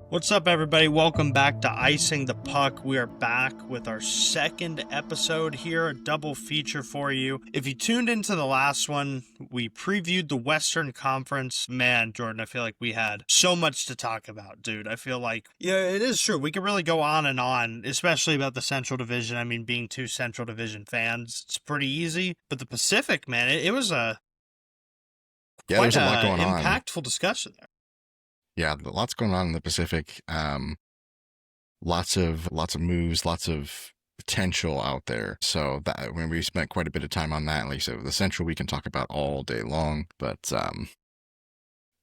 What's up, everybody? Welcome back to Icing the Puck. We are back with our second episode here, a double feature for you. If you tuned into the last one, we previewed the Western Conference. Man, Jordan, I feel like we had so much to talk about, dude. I feel like, yeah, it is true. We could really go on, especially about the Central Division. I mean, being two Central Division fans, it's pretty easy. But the Pacific, man, it was there's a lot going on. Impactful discussion there. Yeah, lots going on in the Pacific. Lots of moves, lots of potential out there. So that when we spent quite a bit of time on that, at least the Central we can talk about all day long. But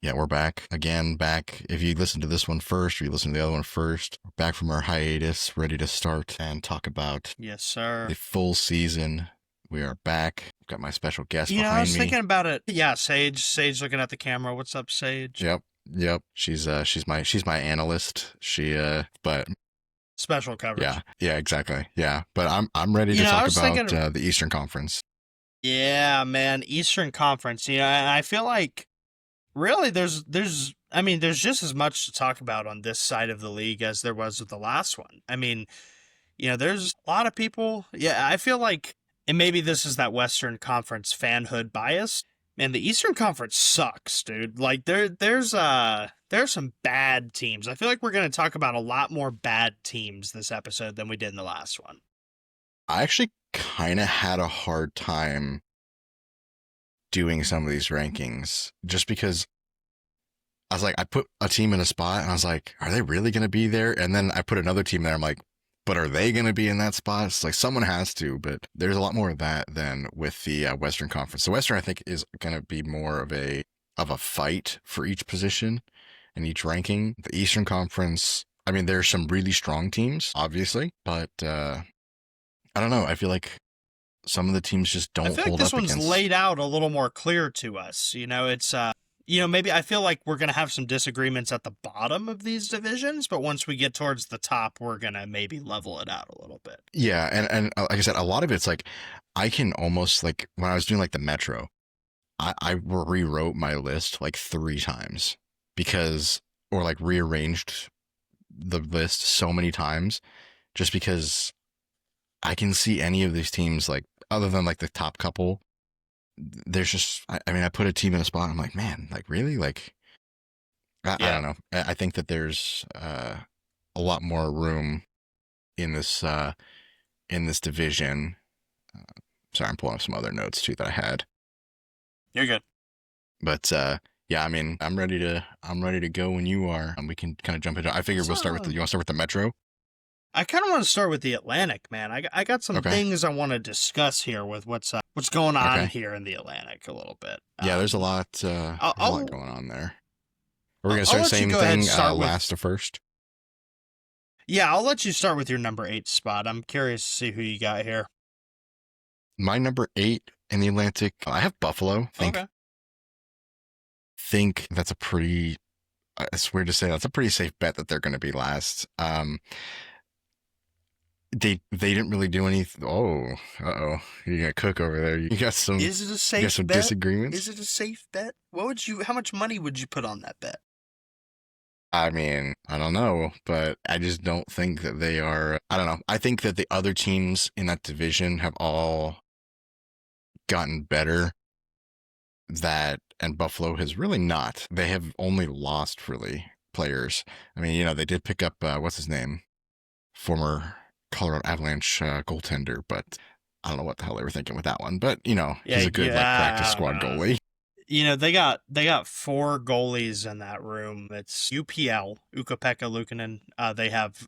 yeah, we're back again. Back if you listen to this one first, or you listen to the other one first. We're back from our hiatus, ready to start and talk about Yes, sir. the full season. We are back. I've got my special guest behind me. I was thinking about it. Yeah, Sage looking at the camera. What's up, Sage? Yep. She's my analyst. But special coverage. Yeah, exactly. Yeah, but I'm ready to talk about the Eastern Conference. Yeah, man, Eastern Conference. And I feel like really there's just as much to talk about on this side of the league as there was with the last one. I mean, there's a lot of people. Yeah, I feel like, and maybe this is that Western Conference fanhood bias. Man, the Eastern Conference sucks, dude. Like there's some bad teams. I feel like we're going to talk about a lot more bad teams this episode than we did in the last one. I actually kind of had a hard time doing some of these rankings just because I was like, I put a team in a spot and I was like, are they really going to be there? And then I put another team there. I'm like, but are they going to be in that spot? It's like someone has to, but there's a lot more of that than with the Western Conference. The Western, I think, is going to be more of a fight for each position and each ranking. The Eastern Conference, I mean, there's some really strong teams, obviously, but I don't know. I feel like some of the teams just don't hold up against. I feel like this one's laid out a little more clear to us. It's maybe I feel like we're going to have some disagreements at the bottom of these divisions, but once we get towards the top, we're going to maybe level it out a little bit. Yeah, and like I said, a lot of it's like, I can almost, like, when I was doing like the Metro, I rewrote my list like 3 times or like rearranged the list so many times just because I can see any of these teams, like, other than like the top couple, there's just, I mean, I put a team in a spot. I'm like, man, like really? Like, I don't know. I think that there's a lot more room in this division. Sorry, I'm pulling up some other notes too that I had. You're good. But yeah, I mean, I'm ready to go when you are. We can kind of jump into. I figured we'll start with you want to start with the Metro? I kind of want to start with the Atlantic, man. I got some things I want to discuss here with what's going on here in the Atlantic a little bit. Yeah, there's a lot going on there. We're going to start the same thing last to first? Yeah, I'll let you start with your number 8 spot. I'm curious to see who you got here. My number 8 in the Atlantic, I have Buffalo. Think that's a pretty, it's weird to say, that's a pretty safe bet that they're going to be last. They didn't really do anything. Oh, you got Cook over there. You got some. Is it a safe bet? You got some disagreements. Is it a safe bet? How much money would you put on that bet? I mean, I don't know, but I just don't think that they are. I don't know. I think that the other teams in that division have all gotten better. And Buffalo has really not. They have only lost really players. I mean, they did pick up what's his name, former Colorado Avalanche goaltender, but I don't know what the hell they were thinking with that one. But he's a good practice squad goalie. They got 4 goalies in that room. It's UPL, Ukko-Pekka Luukkonen. They have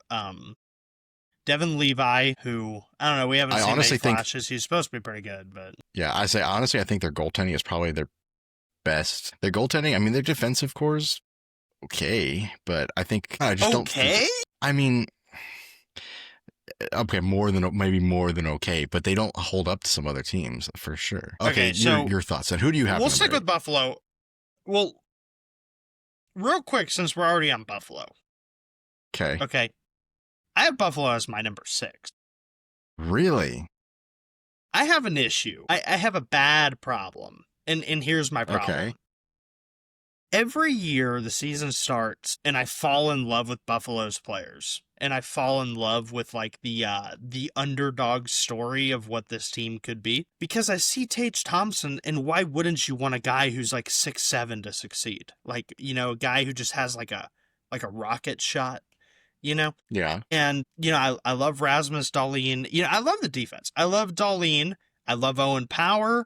Devin Levi, who I don't know. We haven't seen any flashes. He's supposed to be pretty good, but yeah, I think their goaltending is probably their best. Their goaltending, I mean, their defensive core is okay, but I think I just don't. Okay. I mean. Okay, maybe more than okay, but they don't hold up to some other teams for sure. Okay, so your thoughts on who do you have? We'll stick with Buffalo. Well, real quick, since we're already on Buffalo. Okay. I have Buffalo as my number 6. Really? I have an issue. I have a bad problem, and here's my problem. Okay. every year the season starts and I fall in love with Buffalo's players. And I fall in love with like the underdog story of what this team could be because I see Tage Thompson, and why wouldn't you want a guy who's like 6'7" to succeed? Like, a guy who just has like a rocket shot, you know? Yeah. And, I love Rasmus Dahlin. I love the defense. I love Dahlin. I love Owen Power.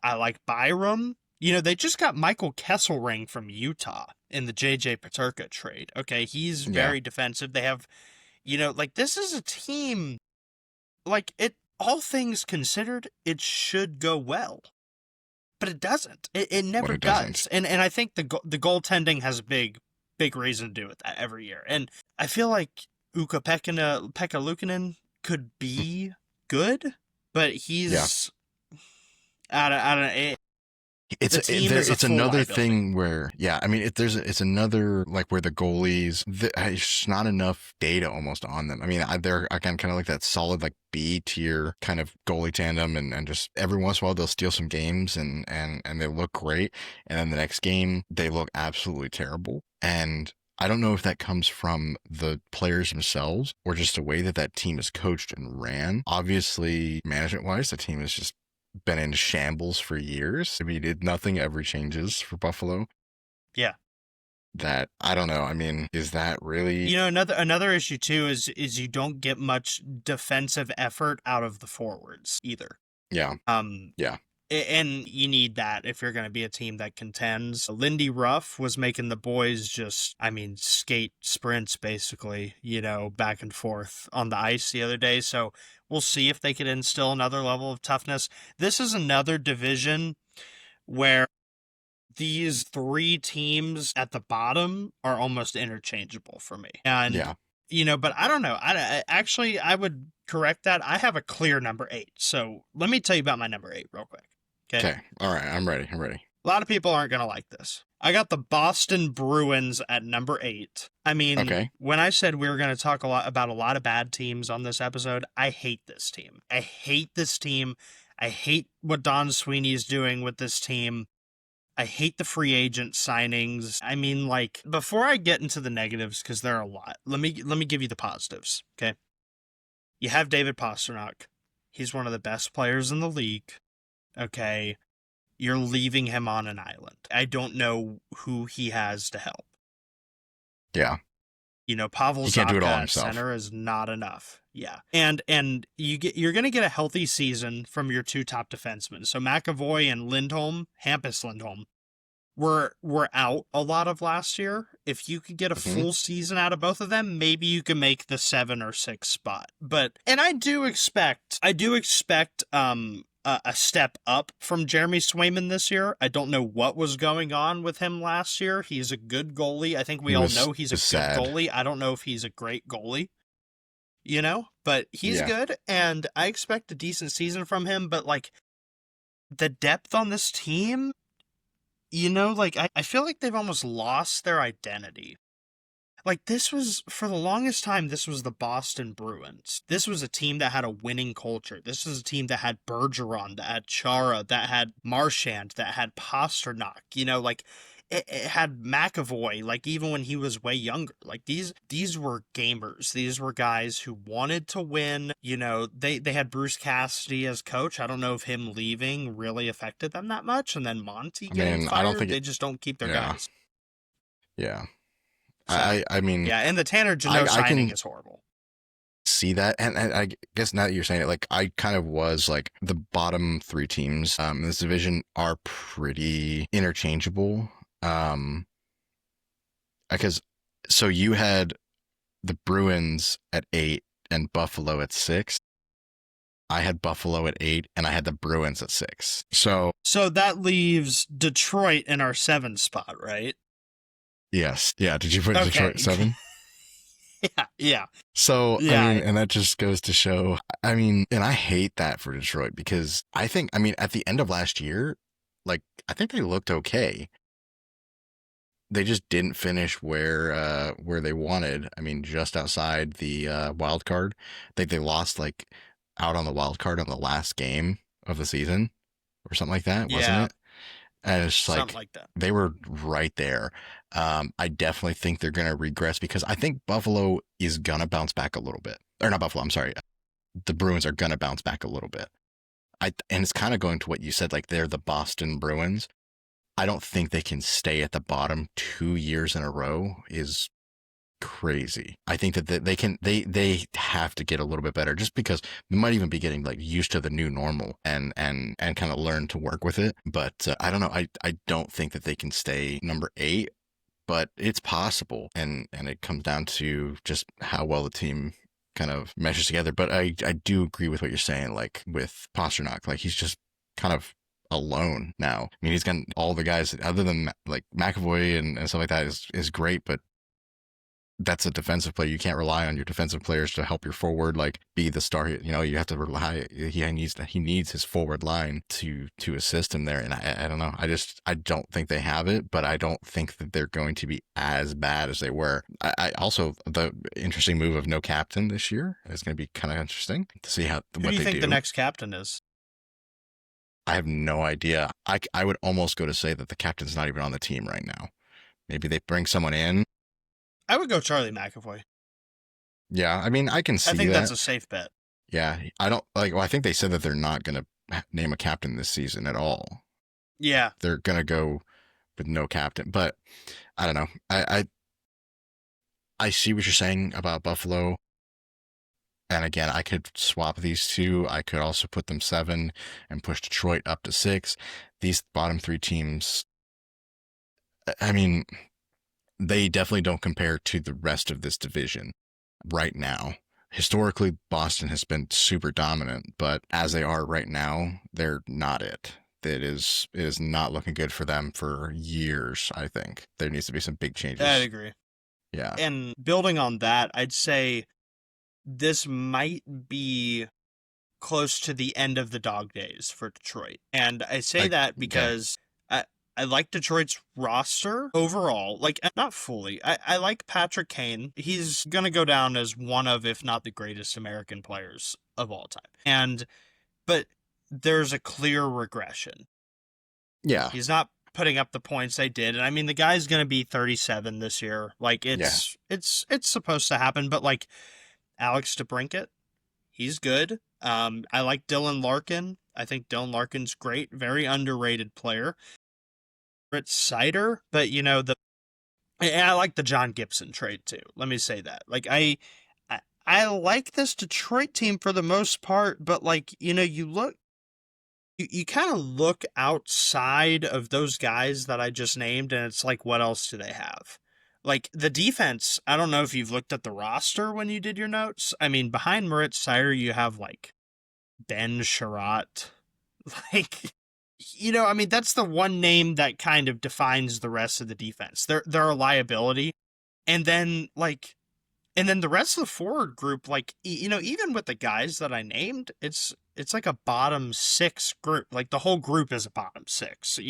I like Byram. They just got Michael Kesselring from Utah in the JJ Paterka trade. Okay, he's Yeah. very defensive. They have, like this is a team, like all things considered, it should go well. But it does't. It never it does. doesn't. And I think the goaltending has a big reason to do with that every year. And I feel like Pekka Luukkonen could be good, but he's I don't. It's another thing where, I mean, it's another like where the goalies, there's just not enough data almost on them. I mean, they're again kind of like that solid like B tier kind of goalie tandem, and just every once in a while they'll steal some games and they look great, and then the next game they look absolutely terrible. And I don't know if that comes from the players themselves or just the way that that team is coached and ran. Obviously, management wise, the team is just been in shambles for years. I mean, nothing ever changes for Buffalo. Yeah. That, I don't know. I mean, is that really? Another issue too is you don't get much defensive effort out of the forwards either. Yeah. Yeah. And you need that if you're going to be a team that contends. Lindy Ruff was making the boys just, skate sprints basically, back and forth on the ice the other day. So we'll see if they can instill another level of toughness. This is another division where these three teams at the bottom are almost interchangeable for me. And, but I don't know. I would correct that. I have a clear number 8. So let me tell you about my number 8 real quick. Okay. All right. I'm ready. A lot of people aren't going to like this. I got the Boston Bruins at number 8. I mean, when I said we were going to talk about a lot of bad teams on this episode, I hate this team. I hate what Don Sweeney is doing with this team. I hate the free agent signings. I mean, like, before I get into the negatives, because there are a lot, let me give you the positives, okay? You have David Pastrnak. He's one of the best players in the league. Okay, you're leaving him on an island. I don't know who he has to help. Yeah. Pavel Zacha at himself. Center is not enough. Yeah. And you're going to get a healthy season from your two top defensemen. So McAvoy and Hampus Lindholm were out a lot of last year. If you could get a full season out of both of them, maybe you can make the 7 or 6 spot. And I do expect a step up from Jeremy Swayman this year. I don't know what was going on with him last year. He's a good goalie. I think we all know he's a good goalie. I don't know if he's a great goalie, but he's good, and I expect a decent season from him. But like the depth on this team, I feel like they've almost lost their identity. Like, this was, for the longest time, this was the Boston Bruins. This was a team that had a winning culture. This was a team that had Bergeron, that had Chara, that had Marchand, that had Pastrnak. It had McAvoy, like, even when he was way younger. Like, these were gamers. These were guys who wanted to win. They had Bruce Cassidy as coach. I don't know if him leaving really affected them that much. And then Monty getting fired. I don't think they just don't keep their guys. Yeah. So, I mean, and the Tanner Jeannot signing is horrible. See that, and I guess now that you're saying it, like, I kind of was like, the bottom 3 teams in this division are pretty interchangeable. Because so you had the Bruins at 8 and Buffalo at 6. I had Buffalo at 8 and I had the Bruins at 6. So that leaves Detroit in our 7 spot, right? Yes. Yeah. Did you put Detroit 7? Yeah. So, I mean, and that just goes to show, and I hate that for Detroit because at the end of last year, like, I think they looked okay. They just didn't finish where they wanted. I mean, just outside the wild card. I think they lost, like, out on the wild card on the last game of the season or something like that, wasn't it? And it's Something like like that. they were right there. I definitely think they're going to regress because I think Buffalo is going to bounce back a little bit. Or not Buffalo, I'm sorry. The Bruins are going to bounce back a little bit. And it's kind of going to what you said, like they're the Boston Bruins. I don't think they can stay at the bottom 2 years in a row is crazy. I think that they have to get a little bit better just because they might even be getting like used to the new normal and kind of learn to work with it. But I don't know. I don't think that they can stay number 8, but it's possible. And it comes down to just how well the team kind of meshes together. But I do agree with what you're saying, like with Pasternak, like he's just kind of alone now. I mean, he's got all the guys other than like McAvoy and stuff like that is great, but that's a defensive player. You can't rely on your defensive players to help your forward like be the star. You know, you have to rely. He needs his forward line to assist him there. And I don't know. I don't think they have it, but I don't think that they're going to be as bad as they were. I also the interesting move of no captain this year is going to be kind of interesting to see Who what do you they think do. the next captain is? I have no idea. I would almost go to say that the captain's not even on the team right now. Maybe they bring someone in. I would go Charlie McAvoy. Yeah, I mean, I can I see think that's that. a safe bet. Yeah, I don't like. Well, I think they said that they're not going to name a captain this season at all. Yeah. They're going to go with no captain. But I don't know. I see what you're saying about Buffalo. And again, I could swap these two. I could also put them 7 and push Detroit up to 6. These bottom 3 teams, I mean, they definitely don't compare to the rest of this division right now. Historically, Boston has been super dominant, but as they are right now, they're not it. It is not looking good for them for years, I think. There needs to be some big I'd changes. agree. Yeah. And building on that, I'd say this might be close to the end of the dog days for Detroit. And I say I that okay. because I like Detroit's roster overall. Like, not fully. I like Patrick Kane. He's going to go down as one of, if not the greatest American players of all time. But there's a clear regression. Yeah. He's not putting up the points they did. And I mean, the guy's going to be 37 this year. Like, Yeah. it's supposed to happen. But like Alex DeBrincat, he's good. I like Dylan Larkin. I think Dylan Larkin's great. Very underrated player. Fritz Sider, but and I like the John Gibson trade too. Let me say that. Like I like this Detroit team for the most part, but like, you kind of look outside of those guys that I just named, and it's like, what else do they have? Like the defense, I don't know if you've looked at the roster when you did your notes. I mean, behind Moritz Seider, you have like Ben Sherratt. Like, I mean, that's the one name that kind of defines the rest of the defense. They're a liability. And then the rest of the forward group, like, even with the guys that I named, it's like a bottom 6 group. Like the whole group is a bottom 6.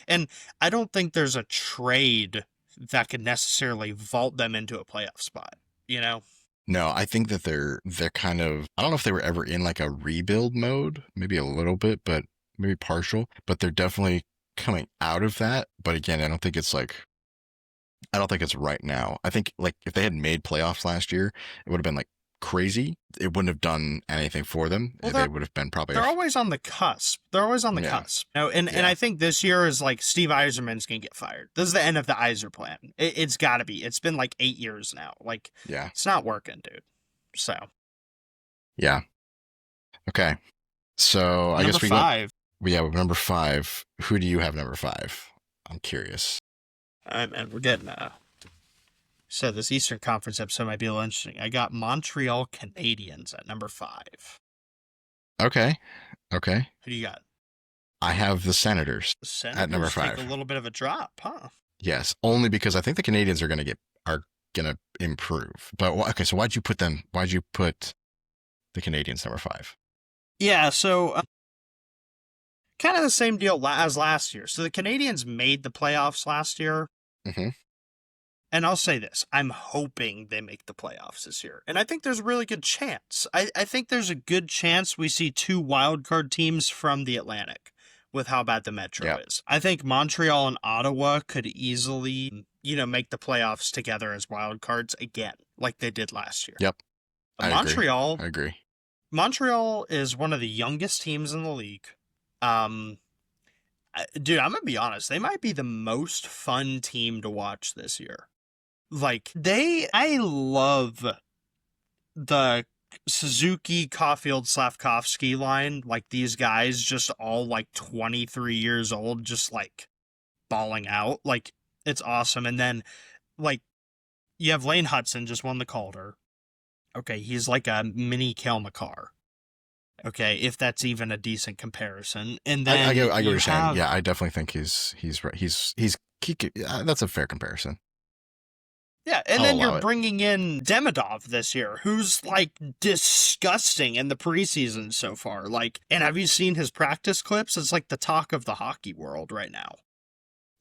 And I don't think there's a trade that could necessarily vault them into a playoff spot. No, I think that they're kind of I don't know if they were ever in like a rebuild mode, maybe a little bit, but maybe partial, but they're definitely coming out of that. But again, I don't think it's right now. I think like if they had made playoffs last year, it would have been like crazy. It wouldn't have done anything for them. Well, They would have been probably they're always on the cusp. They're always on the yeah, cusp. And yeah, I think this year is like Steve Eiserman's gonna get fired. This is the end of the Eiser plan. It's got to be. It's been like 8 years now. Like, yeah, it's not working, dude. So yeah. Okay. So I number guess we went 5. yeah, with number 5. Who do you have number 5? I'm curious. All right, man. We're getting so this Eastern Conference episode might be a little interesting. I got Montreal Canadiens at number 5. Okay. Okay. Who do you got? I have the Senators The at number Senators take a 5. little bit of a drop, huh? Yes, only because I think the Canadians are gonna improve. But okay, so why'd you put them? Why'd you put the Canadians number 5? Yeah, so kind of the same deal as last year. So the Canadians made the playoffs last year. Mm-hmm. And I'll say this, I'm hoping they make the playoffs this year. And I think there's a really good chance. I think there's a good chance we see 2 wildcard teams from the Atlantic. with how bad the Metro Yep. is. I think Montreal and Ottawa could easily, make the playoffs together as wild cards again, like they did last year. Yep. I agree. Montreal I agree. Montreal is one of the youngest teams in the league. Dude, I'm gonna be honest. They might be the most fun team to watch this year. I love the Suzuki, Caulfield, Slavkovsky line. Like, these guys just all 23 years old, just balling out. It's awesome. And then, you have Lane Hudson just won the Calder. Okay, he's like a mini Cale Makar. Okay, if that's even a decent comparison. And then I get what you're saying. Yeah, I definitely think he's right. That's a fair comparison. Yeah, and then you're bringing in Demidov this year, who's disgusting in the preseason so far. And have you seen his practice clips? It's the talk of the hockey world right now.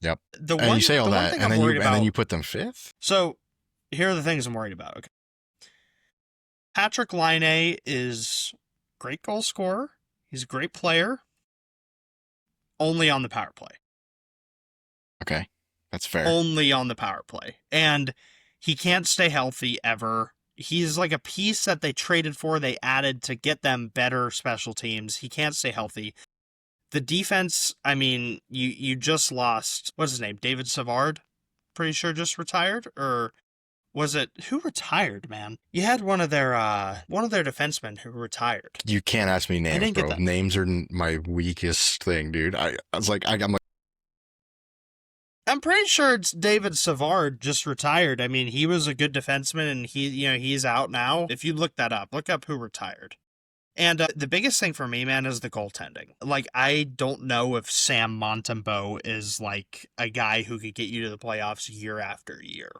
Yep. You say all that, and then you put them fifth. So here are the things I'm worried about. Okay, Patrick Laine is a great goal scorer. He's a great player. Only on the power play. Okay, that's fair. Only on the power play. And he can't stay healthy ever. He's like a piece that they traded for, they added to get them better special teams. He can't stay healthy. The defense, I mean, you just lost, what's his name, David Savard? Pretty sure just retired? Or was it, who retired, man? You had one of their defensemen who retired. You can't ask me names, bro. Names are my weakest thing, dude. I'm pretty sure it's David Savard just retired. I mean, he was a good defenseman, and he's out now. If you look that up, look up who retired. And the biggest thing for me, man, is the goaltending. I don't know if Sam Montembeault is a guy who could get you to the playoffs year after year.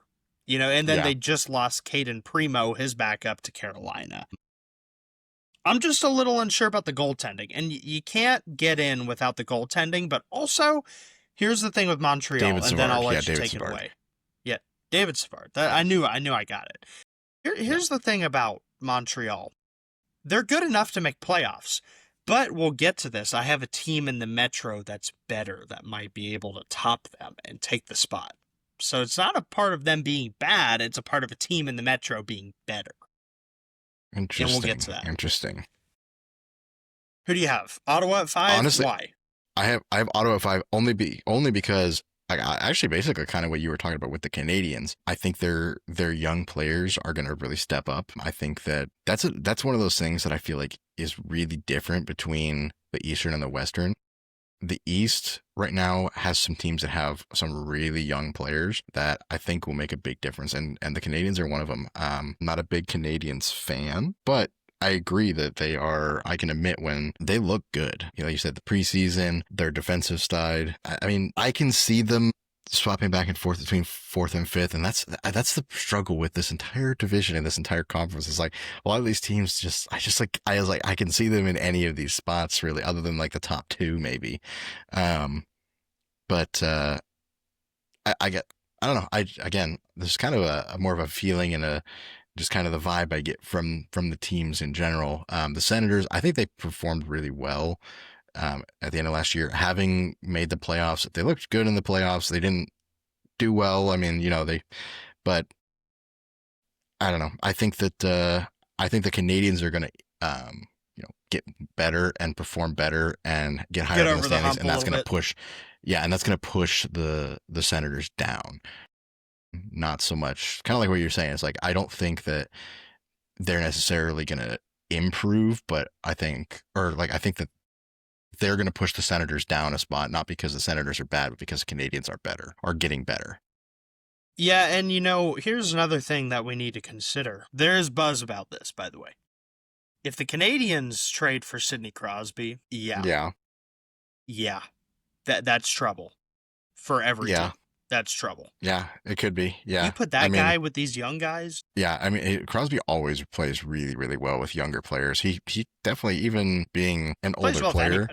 And then they just lost Caden Primo, his backup, to Carolina. I'm just a little unsure about the goaltending, and you can't get in without the goaltending, but also, here's the thing with Montreal, David and Savard. then I'll let you David take Savard. it away. Yeah, David Savard. I knew I got it. Here's the thing about Montreal. They're good enough to make playoffs, but we'll get to this. I have a team in the Metro that's better, that might be able to top them and take the spot. So it's not a part of them being bad, it's a part of a team in the Metro being better. Interesting. And we'll get to that. Interesting. Who do you have? Ottawa at 5? Honestly, why? I have Ottawa at 5 only because actually basically kind of what you were talking about with the Canadians. I think their young players are going to really step up. I think that's one of those things that I feel like is really different between the Eastern and the Western. The East right now has some teams that have some really young players that I think will make a big difference, and the Canadians are one of them. Not a big Canadians fan, but I agree that they are. I can admit when they look good. Like you said, the preseason, their defensive side. I mean, I can see them swapping back and forth between 4th and 5th, and that's the struggle with this entire division and this entire conference. Is a lot of these teams I can see them in any of these spots really, other than the top 2 maybe. But I don't know. Again, there's kind of a more of a feeling and just kind of the vibe I get from the teams in general. The Senators, I think they performed really well at the end of last year, having made the playoffs. They looked good in the playoffs. They didn't do well. I mean, but I don't know. I think that the Canadians are going to get better and perform better and get higher in the standings, and that's going to push. Yeah, and that's going to push the Senators down. Not so much, kind of like what you're saying. It's I don't think that they're necessarily going to improve, but I think that they're going to push the Senators down a spot, not because the Senators are bad, but because the Canadians are better, or getting better. Yeah, and here's another thing that we need to consider. There is buzz about this, by the way. If the Canadians trade for Sidney Crosby, yeah, that's trouble for every team. That's trouble. Yeah, it could be. Yeah. You put that guy with these young guys. Yeah, I mean, Crosby always plays really, really well with younger players. He definitely, even being an older player,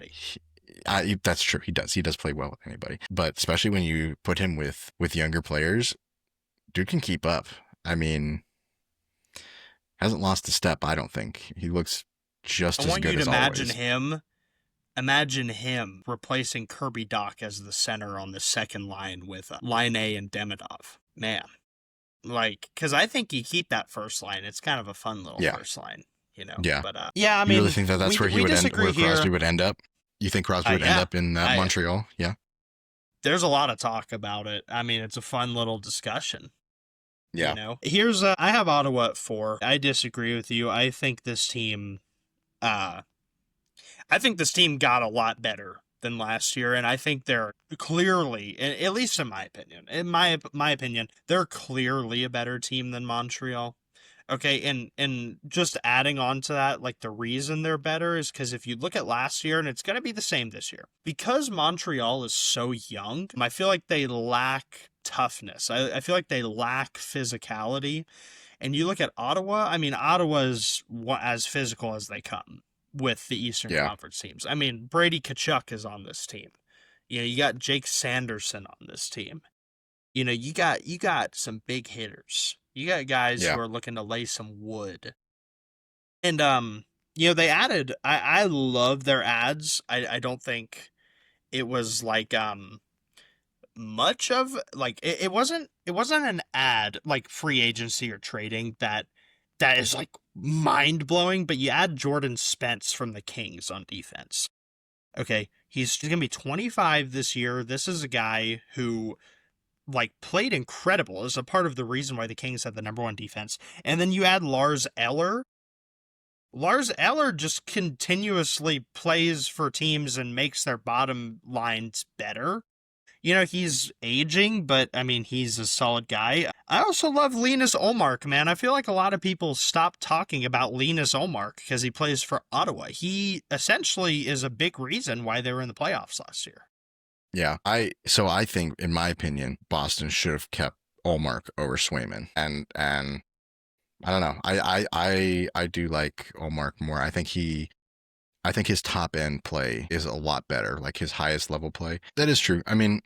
that's true. He does play well with anybody. But especially when you put him with younger players, dude can keep up. I mean, hasn't lost a step, I don't think. He looks just as good as always. I want you to imagine him imagine him replacing Kirby Doc as the center on the second line with Line A and Demidov. Man, like, because I think you keep that first line. It's kind of a fun little Yeah. first line, Yeah. But yeah, I You mean, really think that that's where he we would end, disagree where Crosby here. would end up? You think Crosby would end Yeah. up in Montreal? Yeah. There's a lot of talk about it. I mean, it's a fun little discussion. Yeah. Here's I have Ottawa at 4. I disagree with you. I think this team got a lot better than last year, and I think they're clearly, at least in my opinion, they're clearly a better team than Montreal. Okay, and just adding on to that, like the reason they're better is because if you look at last year, and it's going to be the same this year, because Montreal is so young, I feel like they lack toughness. I feel like they lack physicality. And you look at Ottawa, I mean, Ottawa's as physical as they come with the Eastern Conference teams. I mean, Brady Tkachuk is on this team. You got Jake Sanderson on this team. You got some big hitters. You got guys who are looking to lay some wood. And they added I love their ads. I don't think it was like much of like it wasn't an ad like free agency or trading that is like mind blowing, but you add Jordan Spence from the Kings on defense. Okay, he's gonna be 25 this year. This is a guy who like played incredible as a part of the reason why the Kings had the number 1 defense. And then you add Lars Eller. Lars Eller just continuously plays for teams and makes their bottom lines better. He's aging, but I mean, he's a solid guy. I also love Linus Ullmark, man. I feel like a lot of people stop talking about Linus Ullmark because he plays for Ottawa. He essentially is a big reason why they were in the playoffs last year. Yeah. I think, in my opinion, Boston should have kept Ullmark over Swayman. And I don't know. I do like Ullmark more. I think his top end play is a lot better, like his highest level play. That is true. I mean,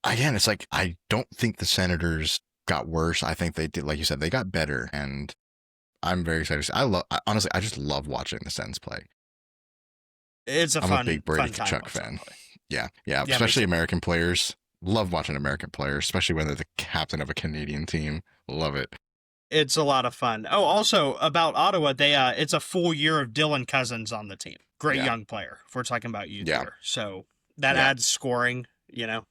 again, it's like, I don't think the Senators got worse. I think they did, like you said, they got better, and I'm very excited. Honestly, I just love watching the Sens play. I'm a big Brady Tkachuk fan. Yeah, especially American players. Love watching American players, especially when they're the captain of a Canadian team. Love it. It's a lot of fun. Oh, also about Ottawa, it's a full year of Dylan Cousins on the team. Great young player. If we're talking about youth here, so that adds scoring.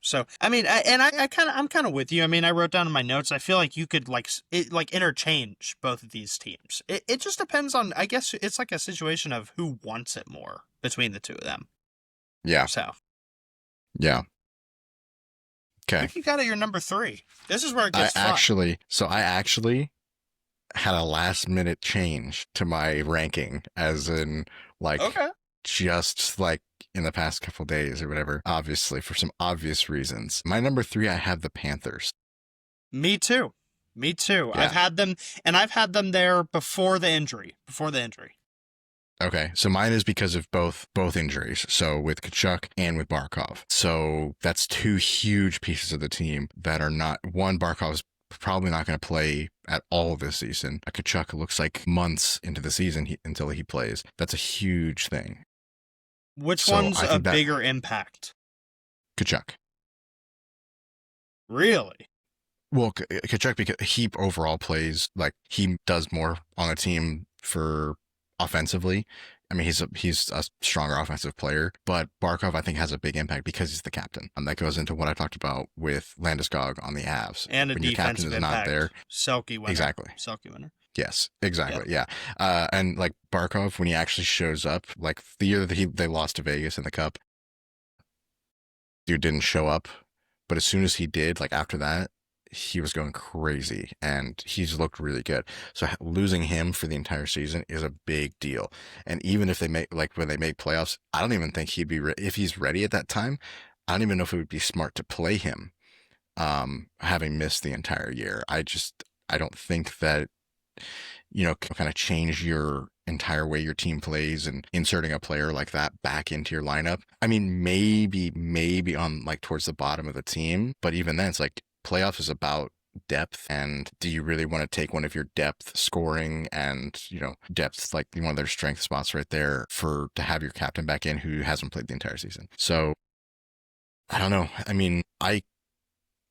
So I mean, I'm kind of with you. I mean, I wrote down in my notes. I feel like you could interchange both of these teams. It just depends on. I guess it's like a situation of who wants it more between the two of them. Yeah. So. Yeah. Okay. I think you got it. Your number 3. This is where it gets fun. I actually had a last minute change to my ranking, as in just like in the past couple days or whatever, obviously for some obvious reasons. My number 3, I have the Panthers. Me too. Yeah. I've had them there before the injury. Okay, so mine is because of both injuries. So with Tkachuk and with Barkov. So that's 2 huge pieces of the team that are not. One, Barkov's probably not going to play at all this season. Tkachuk looks like months into the season until he plays. That's a huge thing. Which one's a bigger impact? Tkachuk. Really? Well, Tkachuk, because he overall plays, like, he does more on the team for offensively. I mean, he's a stronger offensive player, but Barkov, I think, has a big impact because he's the captain. And that goes into what I talked about with Landeskog on the Avs. And when your captain is not there. Selke winner. Exactly. Selke winner. Yes, exactly. Yep. Yeah. And like Barkov, when he actually shows up, like the year that they lost to Vegas in the Cup, dude didn't show up. But as soon as he did, like after that, he was going crazy, and he's looked really good. So losing him for the entire season is a big deal. And even if they when they make playoffs, I don't even think he'd be if he's ready at that time. I don't even know if it would be smart to play him, having missed the entire year. I don't think that, kind of change your entire way your team plays and inserting a player like that back into your lineup. I mean, maybe on like towards the bottom of the team, but even then, it's like, playoffs is about depth, and do you really want to take one of your depth scoring and, depth, like one of their strength spots right there, to have your captain back in who hasn't played the entire season? So I don't know. I mean, I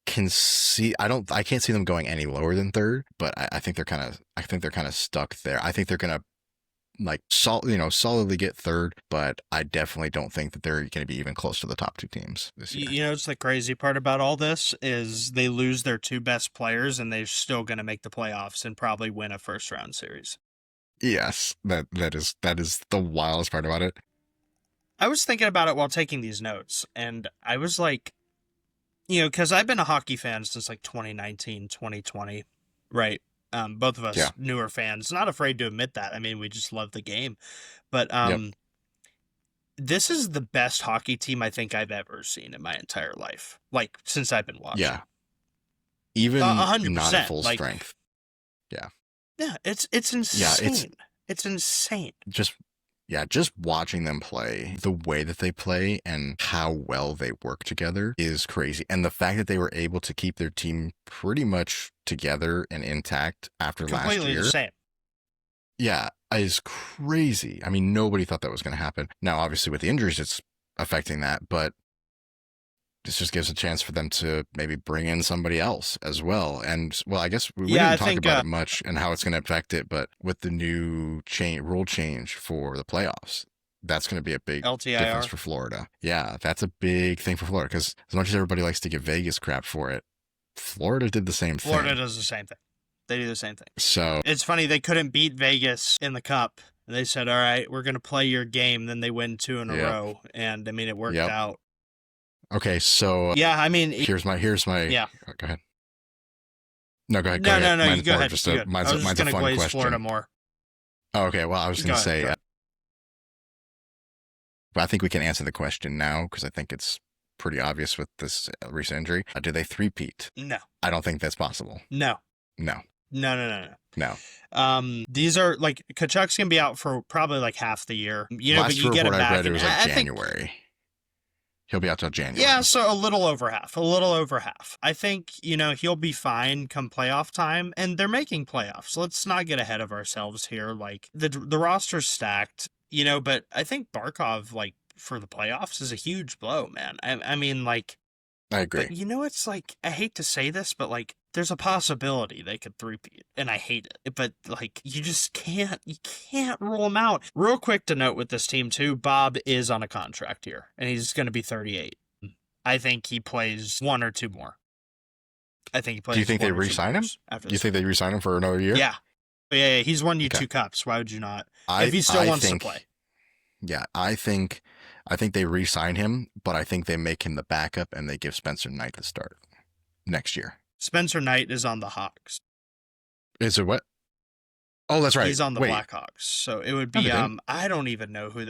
can't see them going any lower than third, but I think they're kind of stuck there. I think they're gonna like solidly get third, but I definitely don't think that they're going to be even close to the top two teams this year. You know, it's the crazy part about all this is they lose their two best players and they're still going to make the playoffs and probably win a first round series. Yes, that is the wildest part about it. I was thinking about it while taking these notes, and I was like, because I've been a hockey fan since like 2019, 2020, right? Both of us newer fans, not afraid to admit that. I mean, we just love the game. But this is the best hockey team I think I've ever seen in my entire life, like since I've been watching. Yeah, even 100%, not at full strength. Yeah, it's insane. Yeah, it's insane. Just watching them play, the way that they play and how well they work together is crazy. And the fact that they were able to keep their team pretty much together and intact after last year. Completely the same. Yeah, is crazy. I mean, nobody thought that was going to happen. Now, obviously, with the injuries, it's affecting that, but this just gives a chance for them to maybe bring in somebody else as well. And, well, I guess we didn't talk about it much and how it's going to affect it, but with the new rule change for the playoffs, that's going to be a big difference for Florida. Yeah, that's a big thing for Florida, because as much as everybody likes to give Vegas crap for it, Florida did the same thing. Florida does the same thing. They do the same thing. So it's funny, they couldn't beat Vegas in the Cup. They said, all right, we're going to play your game. Then they win 2 in a row. And, I mean, it worked out. Okay, so yeah, I mean, here's my yeah. Oh, go ahead. No, go ahead. No, mine's you go ahead. Mine's a fun question. Florida more. Oh, okay, well, I was going to say, but I think we can answer the question now because I think it's pretty obvious with this recent injury. Do they three-peat? No, I don't think that's possible. No. These are like Kachuk's gonna be out for probably like half the year. But you get him back. I read it was like January. He'll be out till January. Yeah, so a little over half. I think, he'll be fine come playoff time, and they're making playoffs. Let's not get ahead of ourselves here. Like, the roster's stacked, but I think Barkov, like, for the playoffs is a huge blow, man. I mean, like... I agree. But, it's like, I hate to say this, but, like, there's a possibility they could three-peat, and I hate it. But, like, you can't rule them out. Real quick to note with this team, too, Bob is on a contract here, and he's going to be 38. I think he plays 1 or 2 more. I think he plays. Do you think they re-sign him? Do you think they re-sign him for another year? Yeah. He's won you 2 cups. Why would you not? If he still wants to play. Yeah, I think they re-sign him, but I think they make him the backup and they give Spencer Knight the start next year. Spencer Knight is on the Hawks. Is it what? Oh, that's right. He's on the Blackhawks. So it would be I don't even know who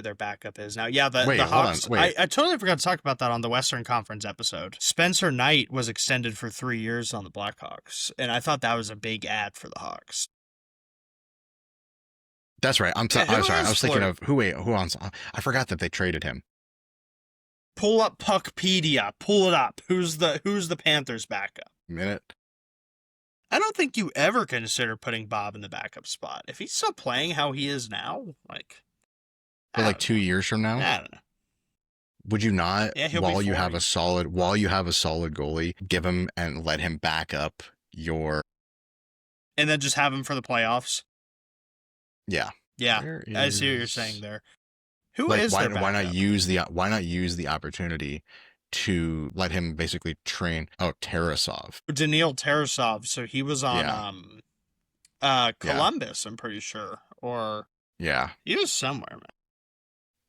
their backup is now. Yeah, the Hawks. I totally forgot to talk about that on the Western Conference episode. Spencer Knight was extended for 3 years on the Blackhawks, and I thought that was a big ad for the Hawks. That's right. I'm sorry. I was thinking of who else? I forgot that they traded him. Pull up Puckpedia. Pull it up. Who's the Panthers backup? Minute. I don't think you ever consider putting Bob in the backup spot. If he's still playing how he is now, like... For like 2 years from now? I don't know. Would you not, while you have a solid goalie, give him and let him back up your... And then just have him for the playoffs? Yeah. Yeah, I see what you're saying there. Who is their backup? Why not use the opportunity to let him basically train Tarasov. Daniil Tarasov. So he was on Columbus, I'm pretty sure. Or he was somewhere,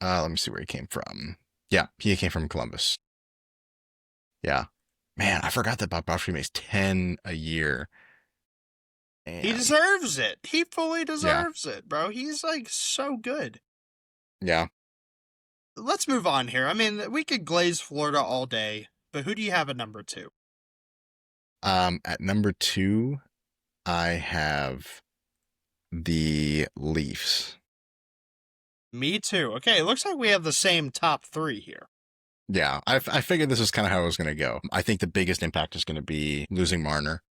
man. Let me see where he came from. Yeah, he came from Columbus. Yeah. Man, I forgot that Bob Bowsky makes 10 a year. And he deserves it. He fully deserves it, bro. He's like so good. Yeah. Let's move on here. I mean, we could glaze Florida all day, but who do you have at number 2? At number 2, I have the Leafs. Me too. Okay, it looks like we have the same top 3 here. Yeah, I figured this was kind of how it was going to go. I think the biggest impact is going to be losing Marner.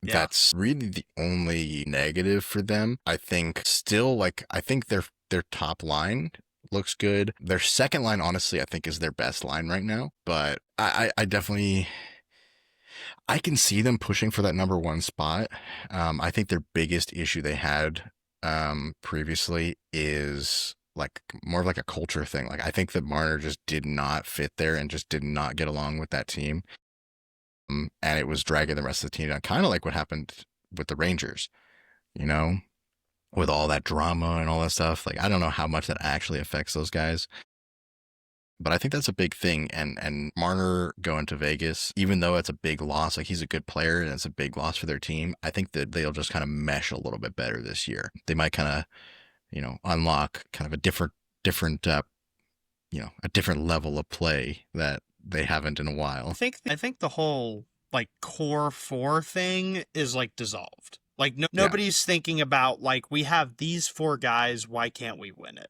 Yeah. That's really the only negative for them. I think still, like, I think their top line looks good. Their second line, honestly, I think is their best line right now. But I definitely I can see them pushing for that number one spot. I think their biggest issue they had previously is like more of like a culture thing. Like I think that Marner just did not fit there and just did not get along with that team. And it was dragging the rest of the team down, kind of like what happened with the Rangers, you know, with all that drama and all that stuff. Like I don't know how much that actually affects those guys, but I think that's a big thing. And Marner going to Vegas, even though it's a big loss, like he's a good player and it's a big loss for their team. I think that they'll just kind of mesh a little bit better this year. They might kind of, unlock kind of a different, a different level of play that they haven't in a while. I think the whole like core four thing is like dissolved. Like nobody's thinking about like we have these four guys, why can't we win it?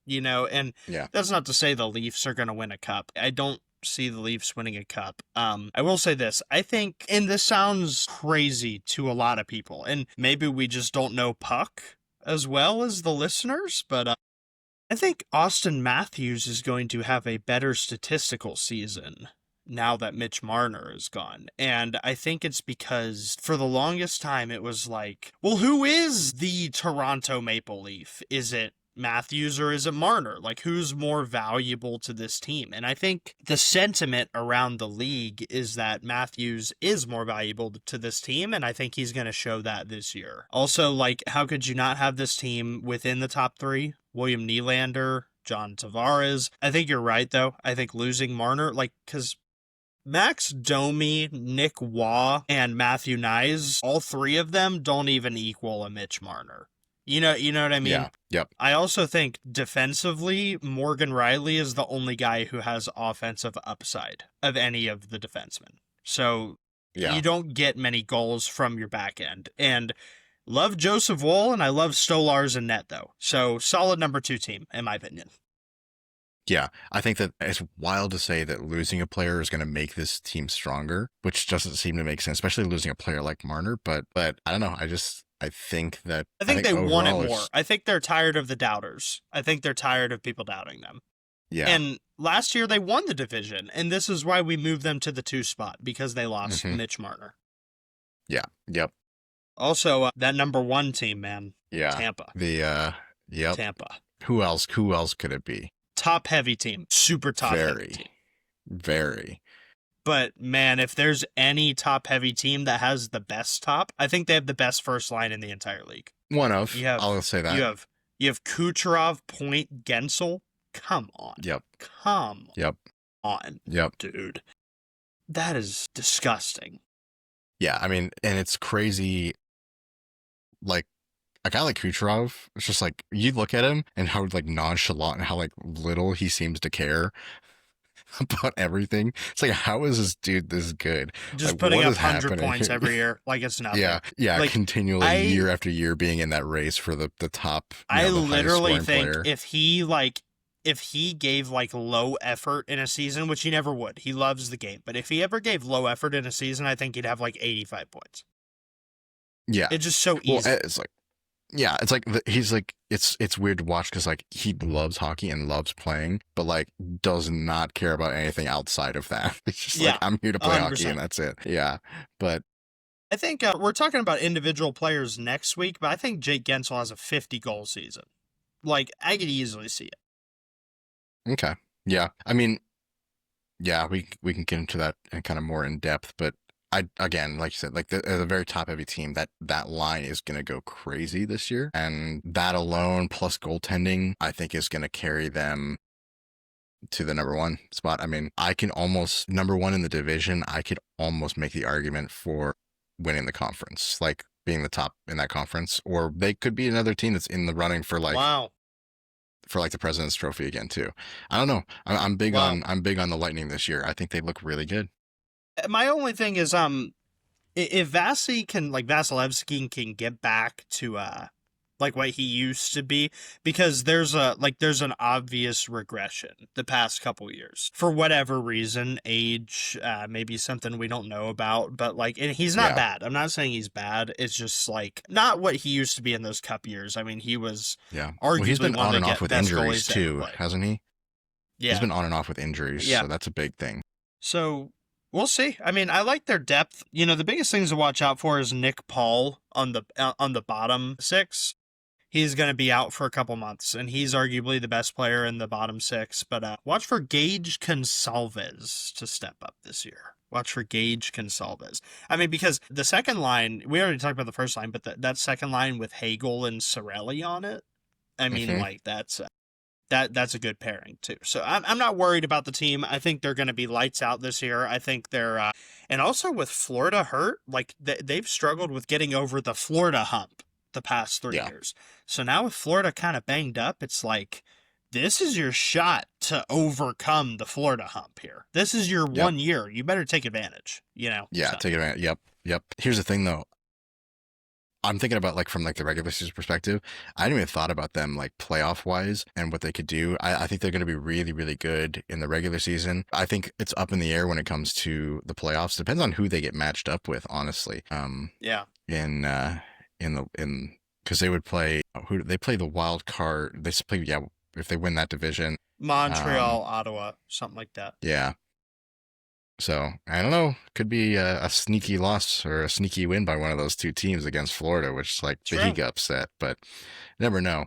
And Yeah. that's not to say the Leafs are going to win a cup. I don't see the Leafs winning a cup. I will say this. I think, and this sounds crazy to a lot of people, and maybe we just don't know puck as well as the listeners, but I think Austin Matthews is going to have a better statistical season now that Mitch Marner is gone. And I think it's because for the longest time it was like, well, who is the Toronto Maple Leaf? Is it Matthews or is it Marner? Like, who's more valuable to this team? And I think the sentiment around the league is that Matthews is more valuable to this team, and I think he's going to show that this year. Also, like, how could you not have this team within the top three? William Nylander, John Tavares. I think you're right, though. I think losing Marner, like, because Max Domi, Nick Waugh, and Matthew Nyes, all three of them don't even equal a Mitch Marner. You know what I mean? Yeah. Yep. I also think defensively, Morgan Rielly is the only guy who has offensive upside of any of the defensemen. So you don't get many goals from your back end. And love Joseph Woll, and I love Stolarz and net, though. So solid number 2 team, in my opinion. Yeah, I think that it's wild to say that losing a player is going to make this team stronger, which doesn't seem to make sense, especially losing a player like Marner. But I don't know. I think they want it more. It's... I think they're tired of the doubters. I think they're tired of people doubting them. Yeah. And last year they won the division, and this is why we moved them to the 2 spot, because they lost Mitch Marner. Yeah. Yep. Also, that number 1 team, man. Yeah. Tampa. Yep. Tampa. Who else could it be? Top heavy team. Super top heavy team. Very. But man, if there's any top heavy team that has the best top, I think they have the best first line in the entire league. I'll say that. You have Kucherov, Point, Gensel. Come on. Yep. Come on. Yep. Dude. That is disgusting. Yeah, I mean, and it's crazy. Like a guy like Kucherov, it's just like you look at him and how like nonchalant and how like little he seems to care about everything. It's like, how is this dude this good? Just like, putting up 100 happening? points every year, like it's nothing. Yeah, like, continually year after year being in that race for the top. I literally think player. if he gave like low effort in a season, which he never would, he loves the game, but if he ever gave low effort in a season, I think he'd have like 85 points. Yeah, it's just so easy. Well, it's like. Yeah, it's like he's like it's weird to watch because like he loves hockey and loves playing, but like does not care about anything outside of that. It's just like I'm here to play 100%. Hockey and that's it. Yeah, but I think we're talking about individual players next week, but I think Jake Gensel has a 50-goal season. Like I could easily see it. Okay, yeah, I mean, yeah, we can get into that and kind of more in depth, but. Again, like you said, like the very top heavy team, that line is going to go crazy this year. And that alone, plus goaltending, I think is going to carry them to the number 1 spot. I mean, I can almost, number 1 in the division, I could almost make the argument for winning the conference, like being the top in that conference, or they could be another team that's in the running for like, for like the President's Trophy again too. I don't know. I'm big on the Lightning this year. I think they look really good. My only thing is, if Vasilevsky can get back to like what he used to be, because there's an obvious regression the past couple years for whatever reason, age, maybe something we don't know about, but like, and he's not Yeah. bad. I'm not saying he's bad. It's just like not what he used to be in those cup years. I mean, he was Yeah. Well, he's arguably been one on of and the off with best injuries goalies to ever too, play. hasn't he? He's Yeah, been on and off with injuries, yeah. so that's a big thing. So we'll see. I mean, I like their depth. You know, the biggest things to watch out for is Nick Paul on the bottom six. He's going to be out for a couple months, and he's arguably the best player in the bottom six. But watch for Gage Consalves to step up this year. Watch for Gage Consalves. I mean, because the second line, we already talked about the first line, but that second line with Hagel and Sorelli on it, I mean, Hmm. like that's a good pairing too. So I'm not worried about the team. I think they're going to be lights out this year. I think they're and also with Florida hurt, like they've struggled with getting over the Florida hump the past 3 years. So now with Florida kind of banged up, it's like this is your shot to overcome the Florida hump here. This is your Yep. 1 year. You better take advantage, you know? Yeah, So, take advantage. Yep. Yep. Here's the thing though. I'm thinking about like from like the regular season perspective. I hadn't even thought about them like playoff wise and what they could do. I think they're going to be really, really good in the regular season. I think it's up in the air when it comes to the playoffs. Depends on who they get matched up with, honestly. yeah. In because they would play who they play the wild card. They play if they win that division. Montreal, Ottawa, something like that. Yeah. So I don't know. Could be a sneaky loss or a sneaky win by one of those two teams against Florida, which is like the True. Heat get upset, but never know.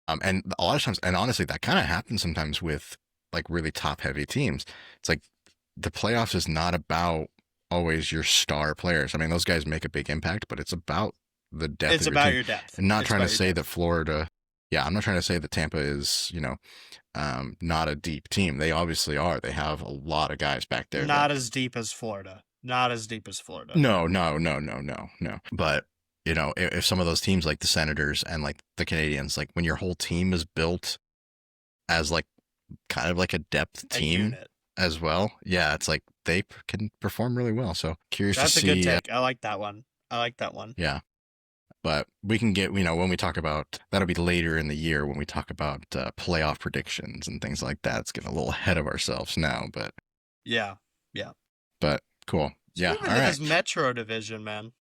And a lot of times, and honestly, that kind of happens sometimes with like really top heavy teams. It's like the playoffs is not about always your star players. I mean, those guys make a big impact, but it's about the depth It's of your about team. your depth. And not It's trying to about your say depth. that Florida, yeah, I'm not trying to say that Tampa is, not a deep team. They obviously are. They have a lot of guys back there. Not as deep as Florida. Not as deep as Florida. No, no, no, no, no, no. But if some of those teams like the Senators and like the Canadians, like when your whole team is built as like kind of like a depth A team unit. as well, yeah, it's like they can perform really well. So curious That's to a good see. take. I like that one. I like that one. Yeah, but we can get when we talk about that'll be later in the year when we talk about playoff predictions and things like that. It's getting a little ahead of ourselves now, but Yeah. Yeah. cool. Let's Yeah, move all into right. this Metro division, man.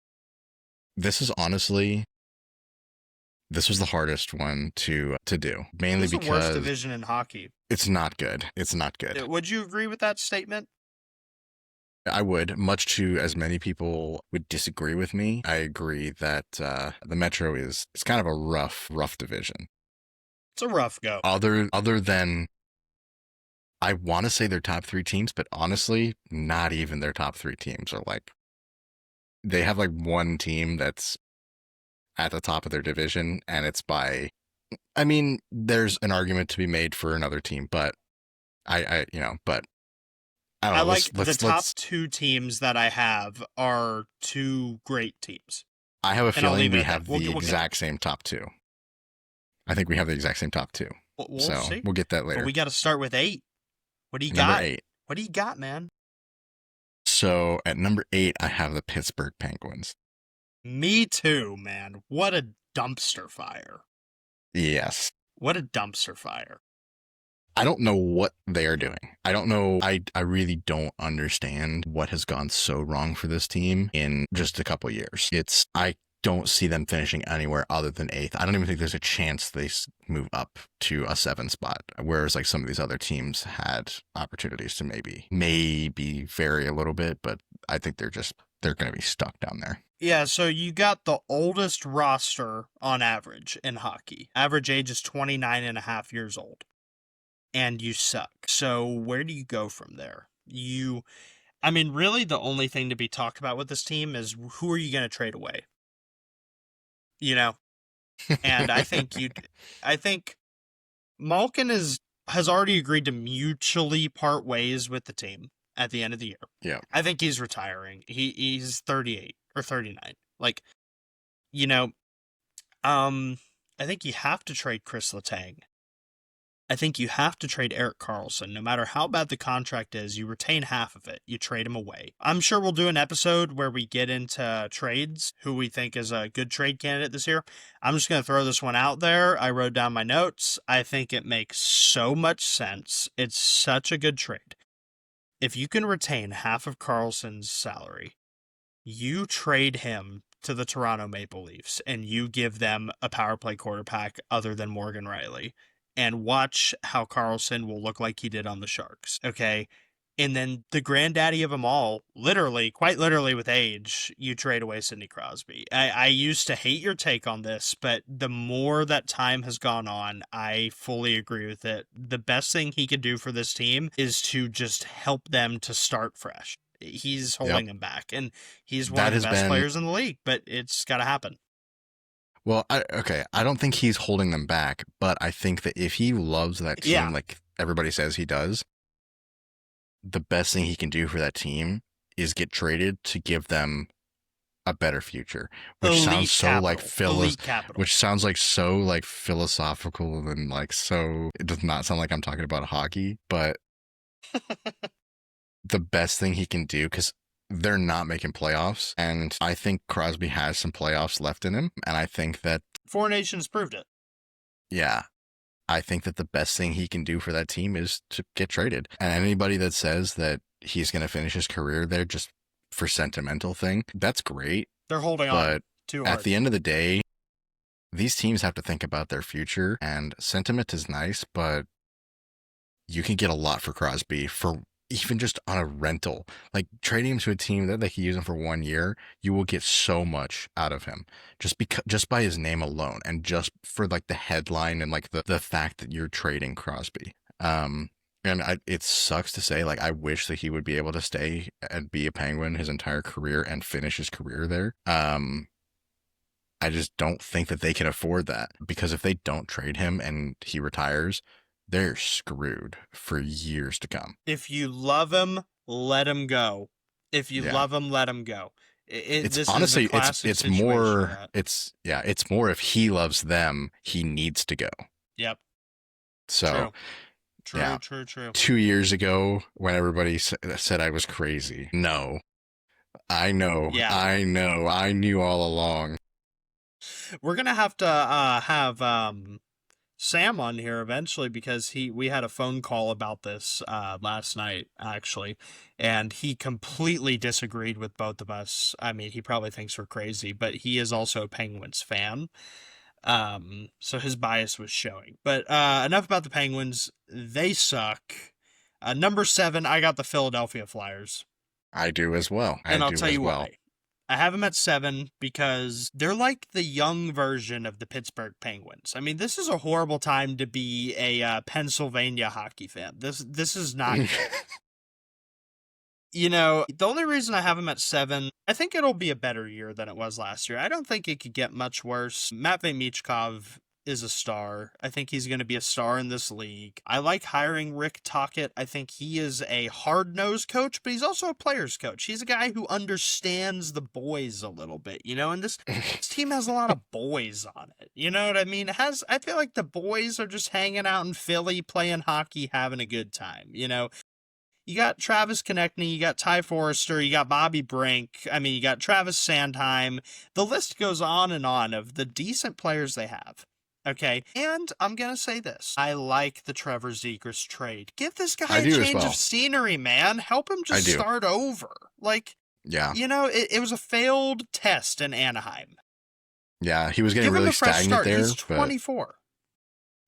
This is honestly this was the hardest one to do, mainly This is the worst because division in hockey. it's not good. It's not good. Would you agree with that statement? I would, much to as many people would disagree with me. I agree that the Metro it's kind of a rough division. It's a rough go. Other than I want to say their top three teams, but honestly, not even their top three teams are like they have like one team that's at the top of their division, and it's by. I mean, there's an argument to be made for another team, but but I don't I know. like the top Let's. two teams that I have are two great teams. I have a And I'll feeling leave it we at that. have We'll the get exact same top two. I think we have the exact same top two. We'll So see. we'll get that But later. we got to start with 8. What do you Number got? 8. What do you got, man? So at number 8, I have the Pittsburgh Penguins. Me too, man. What a dumpster fire. Yes. What a dumpster fire. I don't know what they are doing. I don't know. I really don't understand what has gone so wrong for this team in just a couple years. I don't see them finishing anywhere other than 8th. I don't even think there's a chance they move up to a 7 spot, whereas like some of these other teams had opportunities to maybe vary a little bit, but I think they're going to be stuck down there. Yeah, so you got the oldest roster on average in hockey. Average age is 29 and a half years old. And you suck. So where do you go from there? I mean, really the only thing to be talked about with this team is who are you going to trade away? You know? And I think Malkin has already agreed to mutually part ways with the team at the end of the year. Yeah. I think he's retiring. He's 38 or 39. Like, I think you have to trade Chris Letang. I think you have to trade Erik Karlsson. No matter how bad the contract is, you retain half of it. You trade him away. I'm sure we'll do an episode where we get into trades, who we think is a good trade candidate this year. I'm just going to throw this one out there. I wrote down my notes. I think it makes so much sense. It's such a good trade. If you can retain half of Karlsson's salary, you trade him to the Toronto Maple Leafs and you give them a power play quarterback other than Morgan Riley, and watch how Karlsson will look like he did on the Sharks, okay? And then the granddaddy of them all, literally, quite literally with age, you trade away Sidney Crosby. I used to hate your take on this, but the more that time has gone on, I fully agree with it. The best thing he could do for this team is to just help them to start fresh. He's holding them back, and he's one of the best players in the league, but it's got to happen. Well, I don't think he's holding them back, but I think that if he loves that team like everybody says he does, the best thing he can do for that team is get traded to give them a better future, which sounds so like philosophical and like so. It does not sound like I'm talking about hockey, but the best thing he can do, because they're not making playoffs, and I think Crosby has some playoffs left in him, and I think that Four Nations proved it. Yeah. I think that the best thing he can do for that team is to get traded. And anybody that says that he's going to finish his career there just for sentimental thing, that's great. They're holding on too hard. At the end of the day, these teams have to think about their future, and sentiment is nice, but you can get a lot for Crosby for even just on a rental. Like trading him to a team that they can use him for 1 year, you will get so much out of him just by his name alone, and just for like the headline and like the fact that you're trading Crosby. It sucks to say, like, I wish that he would be able to stay and be a Penguin his entire career and finish his career there. I just don't think that they can afford that, because if they don't trade him and he retires, they're screwed for years to come. If you love him, let him go. If you love him, let him go. It's honestly, it's more if he loves them, he needs to go. Yep. So True. 2 years ago, when everybody said I was crazy, no, I know, I knew all along. We're gonna have to have Sam on here eventually, because we had a phone call about this last night, actually, and he completely disagreed with both of us. I mean, he probably thinks we're crazy, but he is also a Penguins fan. So his bias was showing. But enough about the Penguins. They suck. Number 7, I got the Philadelphia Flyers. I do as well. I'll tell you why. I have them at 7 because they're like the young version of the Pittsburgh Penguins. I mean, this is a horrible time to be a Pennsylvania hockey fan. This is not good. You know, the only reason I have them at 7, I think it'll be a better year than it was last year. I don't think it could get much worse. Matvei Michkov is a star. I think he's going to be a star in this league. I like hiring Rick Tocchet. I think he is a hard-nosed coach, but he's also a player's coach. He's a guy who understands the boys a little bit, you know, and this team has a lot of boys on it. You know what I mean? I feel like the boys are just hanging out in Philly, playing hockey, having a good time, you know? You got Travis Konechny, you got Ty Forrester, you got Bobby Brink, I mean, you got Travis Sandheim. The list goes on and on of the decent players they have. Okay, and I'm going to say this. I like the Trevor Zegras trade. Give this guy a change of scenery, man. Help him just start over. Like, you know, it was a failed test in Anaheim. Yeah, he was getting really stagnant there. He's 24.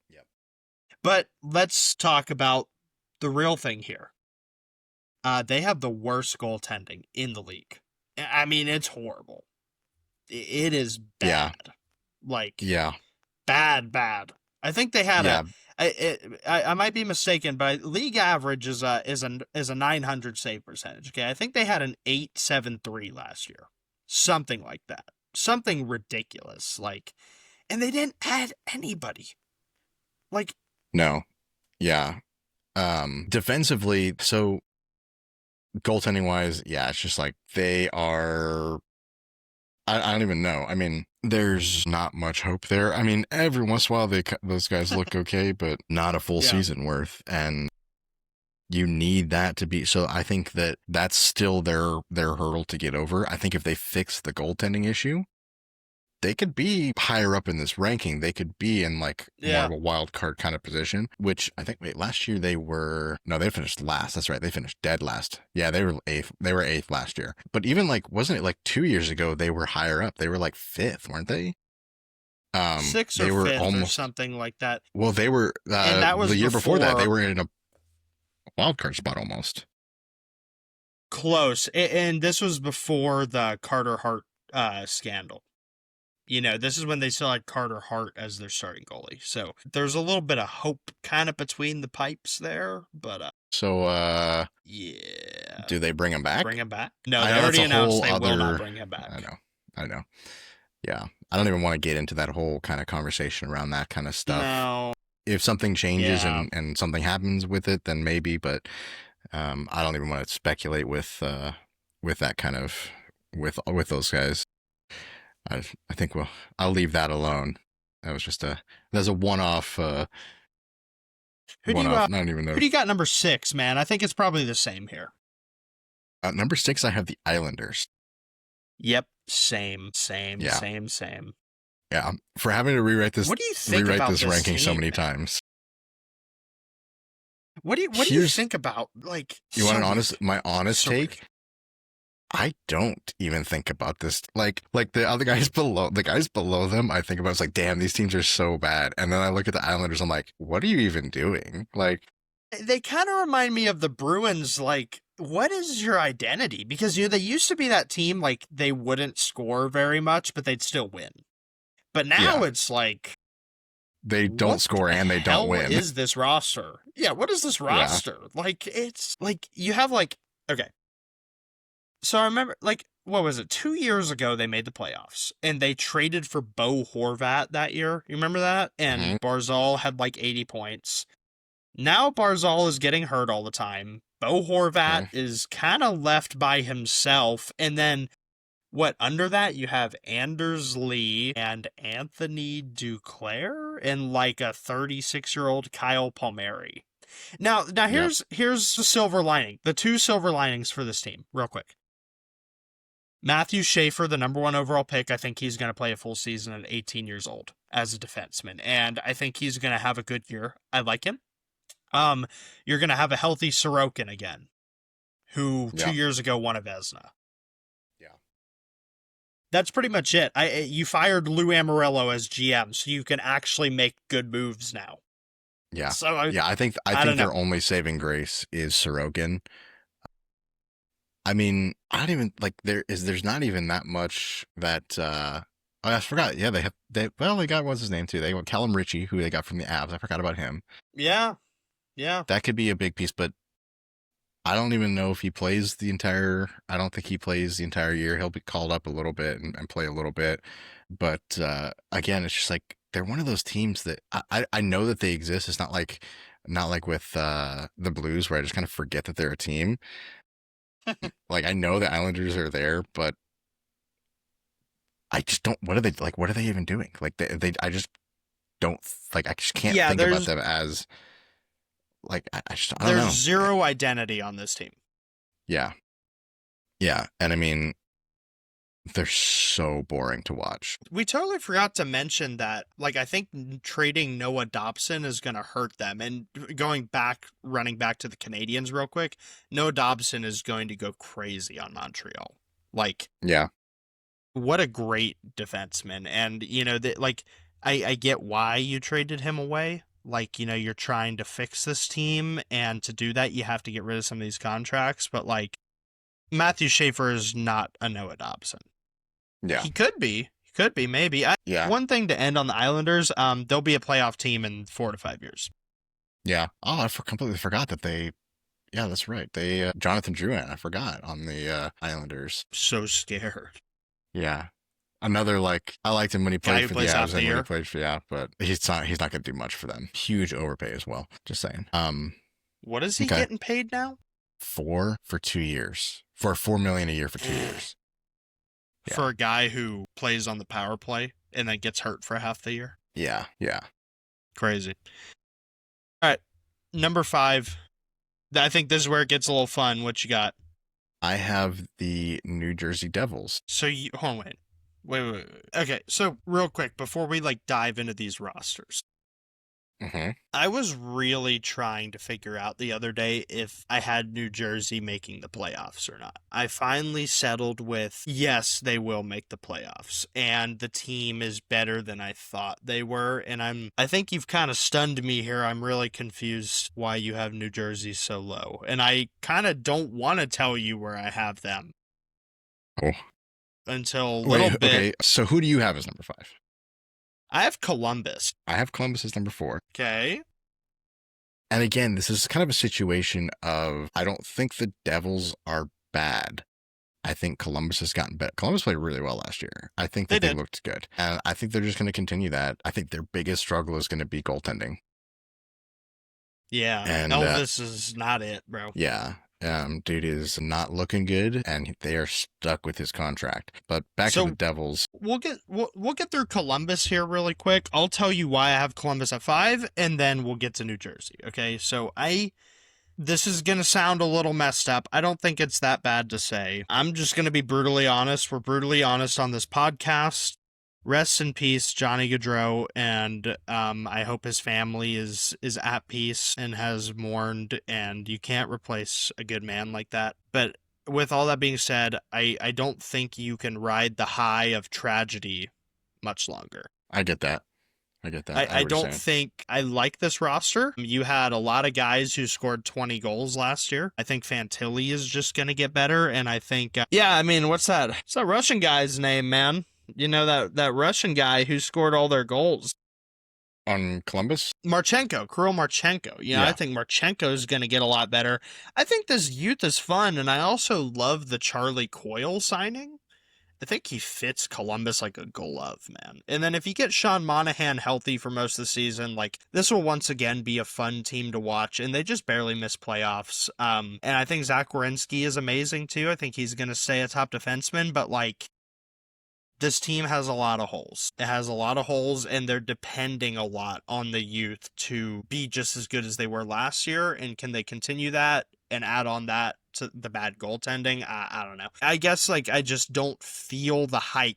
Yep. But let's talk about the real thing here. They have the worst goaltending in the league. I mean, it's horrible. It is bad. Bad. I think they had I might be mistaken, but league average is a 900 save percentage. Okay, I think they had an 873 last year, something like that, something ridiculous. Like, and they didn't add anybody. Like, no, defensively, so goaltending wise, it's just like they are I don't even know. I mean, there's not much hope there. I mean, every once in a while those guys look okay, but not a full Yeah. season worth. And you need that to be. So I think that that's still their hurdle to get over. I think if they fix the goaltending issue, they could be higher up in this ranking. They could be in like more Yeah. of a wild card kind of position, which I think, wait, last year they finished last. That's right. They finished dead last. Yeah, they were eighth. They were eighth last year. But even like, wasn't it like 2 years ago, they were higher up? They were like fifth, weren't they? Sixth They or were fifth or almost, something like that. well, they were, And that was the year before that, they before were in a wild card spot almost. close. And this was before the Carter Hart scandal. You know, this is when they still had Carter Hart as their starting goalie. So there's a little bit of hope kind of between the pipes there, but So, yeah. do they bring him back? Bring him back? No, I they know that's already a announced whole they will not other. bring him back. I know. Yeah, I don't even want to get into that whole kind of conversation around that kind of stuff. No. If something changes Yeah. and something happens with it, then maybe. But I don't even want to speculate with that kind of with those guys. I think I'll leave that alone. That was just there's a one-off. Who do you I don't even know. who do you got number 6, man? I think it's probably the same here. Number 6, I have the Islanders. Yep, same. Yeah. Same. Yeah, for having to rewrite this. What do you think about this ranking team, so many man? times. What do you think about, like, You want so my honest so take? weird. I don't even think about this. Like the other guys below, them, I think about it's like, damn, these teams are so bad. And then I look at the Islanders, I'm like, what are you even doing? Like, They kind of remind me of the Bruins. Like, what is your identity? Because, you know, they used to be that team, like, they wouldn't score very much, but they'd still win. But now it's like, they don't what score the and they don't hell win. is this roster? Yeah, what is this roster? Like, it's like you have like, okay. So I remember, like, what was it? 2 years ago, they made the playoffs and they traded for Bo Horvat that year. You remember that? And Barzal had like 80 points. Now Barzal is getting hurt all the time. Bo Horvat is kind of left by himself. And then under that you have Anders Lee and Anthony Duclair and like a 36-year-old Kyle Palmieri. Now here's the silver lining. The two silver linings for this team, real quick. Matthew Schaefer, the number 1 overall pick, I think he's going to play a full season at 18 years old as a defenseman, and I think he's going to have a good year. I like him. You're going to have a healthy Sorokin again, who 2 years ago won a Vezina. Yeah. That's pretty much it. You fired Lou Amarillo as GM, so you can actually make good moves now. Yeah. So I think their only saving grace is Sorokin. I mean, I don't even like there's not even that much that I forgot. Yeah, they got what's his name too. They got Callum Ritchie, who they got from the Avs. I forgot about him. Yeah. That could be a big piece, but I don't even know if he plays the entire. I don't think he plays the entire year. He'll be called up a little bit and play a little bit, but again, it's just like they're one of those teams that I know that they exist. It's not like with the Blues where I just kind of forget that they're a team. Like, I know the Islanders are there, but I just don't. What are they like? What are they even doing? Like, I just don't like. I just can't think about them as like. I don't know. There's zero identity on this team. Yeah, and I mean, they're so boring to watch. We totally forgot to mention that. Like, I think trading Noah Dobson is going to hurt them. And running back to the Canadians real quick, Noah Dobson is going to go crazy on Montreal. Like, yeah, what a great defenseman. And, you know, I get why you traded him away. Like, you know, you're trying to fix this team, and to do that, you have to get rid of some of these contracts. But, like, Matthew Schaefer is not a Noah Dobson. Yeah, He could be, maybe. One thing to end on the Islanders, they'll be a playoff team in 4 to 5 years. Yeah. Oh, I completely forgot that they. Yeah, that's right. They Jonathan Drouin. I forgot on the Islanders. So scared. Yeah. Another, like, I liked him when he played for the Avs and when he played for but he's not going to do much for them. Huge overpay as well. Just saying. What is he getting paid now? 4 for 2 years. For $4 million a year for 2 years. for a guy who plays on the power play and then gets hurt for half the year. Yeah. Yeah. Crazy. All right, number 5. I think this is where it gets a little fun. What you got? I have the New Jersey Devils. So you hold on, wait. Okay, so real quick before we dive into these rosters, Mm-hmm. I was really trying to figure out the other day if I had New Jersey making the playoffs or not. I finally settled with yes, they will make the playoffs, and the team is better than I thought they were. And I think you've kind of stunned me here. I'm really confused why you have New Jersey so low, and I kind of don't want to tell you where I have them. Oh. Until a little bit. Okay, so who do you have as number 5? I have Columbus. I have Columbus as number 4. Okay. And again, this is kind of a situation of I don't think the Devils are bad. I think Columbus has gotten better. Columbus played really well last year. I think that they looked good. And I think they're just going to continue that. I think their biggest struggle is going to be goaltending. Yeah. And Elvis is not it, bro. Yeah. Dude is not looking good, and they are stuck with his contract. But back to the Devils. We'll get through Columbus here really quick. I'll tell you why I have Columbus at 5, and then we'll get to New Jersey. Okay, so this is gonna sound a little messed up. I don't think it's that bad to say. I'm just gonna be brutally honest. We're brutally honest on this podcast. Rest in peace, Johnny Gaudreau, and I hope his family is at peace and has mourned, and you can't replace a good man like that. But with all that being said, I don't think you can ride the high of tragedy much longer. I get that. I don't think I like this roster. You had a lot of guys who scored 20 goals last year. I think Fantilli is just going to get better, and I think, what's that Russian guy's name, man? You know, that Russian guy who scored all their goals. On Columbus? Marchenko, Kirill Marchenko. Yeah, I think Marchenko is going to get a lot better. I think this youth is fun, and I also love the Charlie Coyle signing. I think he fits Columbus like a glove, man. And then if you get Sean Monahan healthy for most of the season, this will once again be a fun team to watch, and they just barely miss playoffs. And I think Zach Werenski is amazing, too. I think he's going to stay a top defenseman, but, this team has a lot of holes. It has a lot of holes, and they're depending a lot on the youth to be just as good as they were last year. And can they continue that and add on that to the bad goaltending? I don't know. I guess, I just don't feel the hype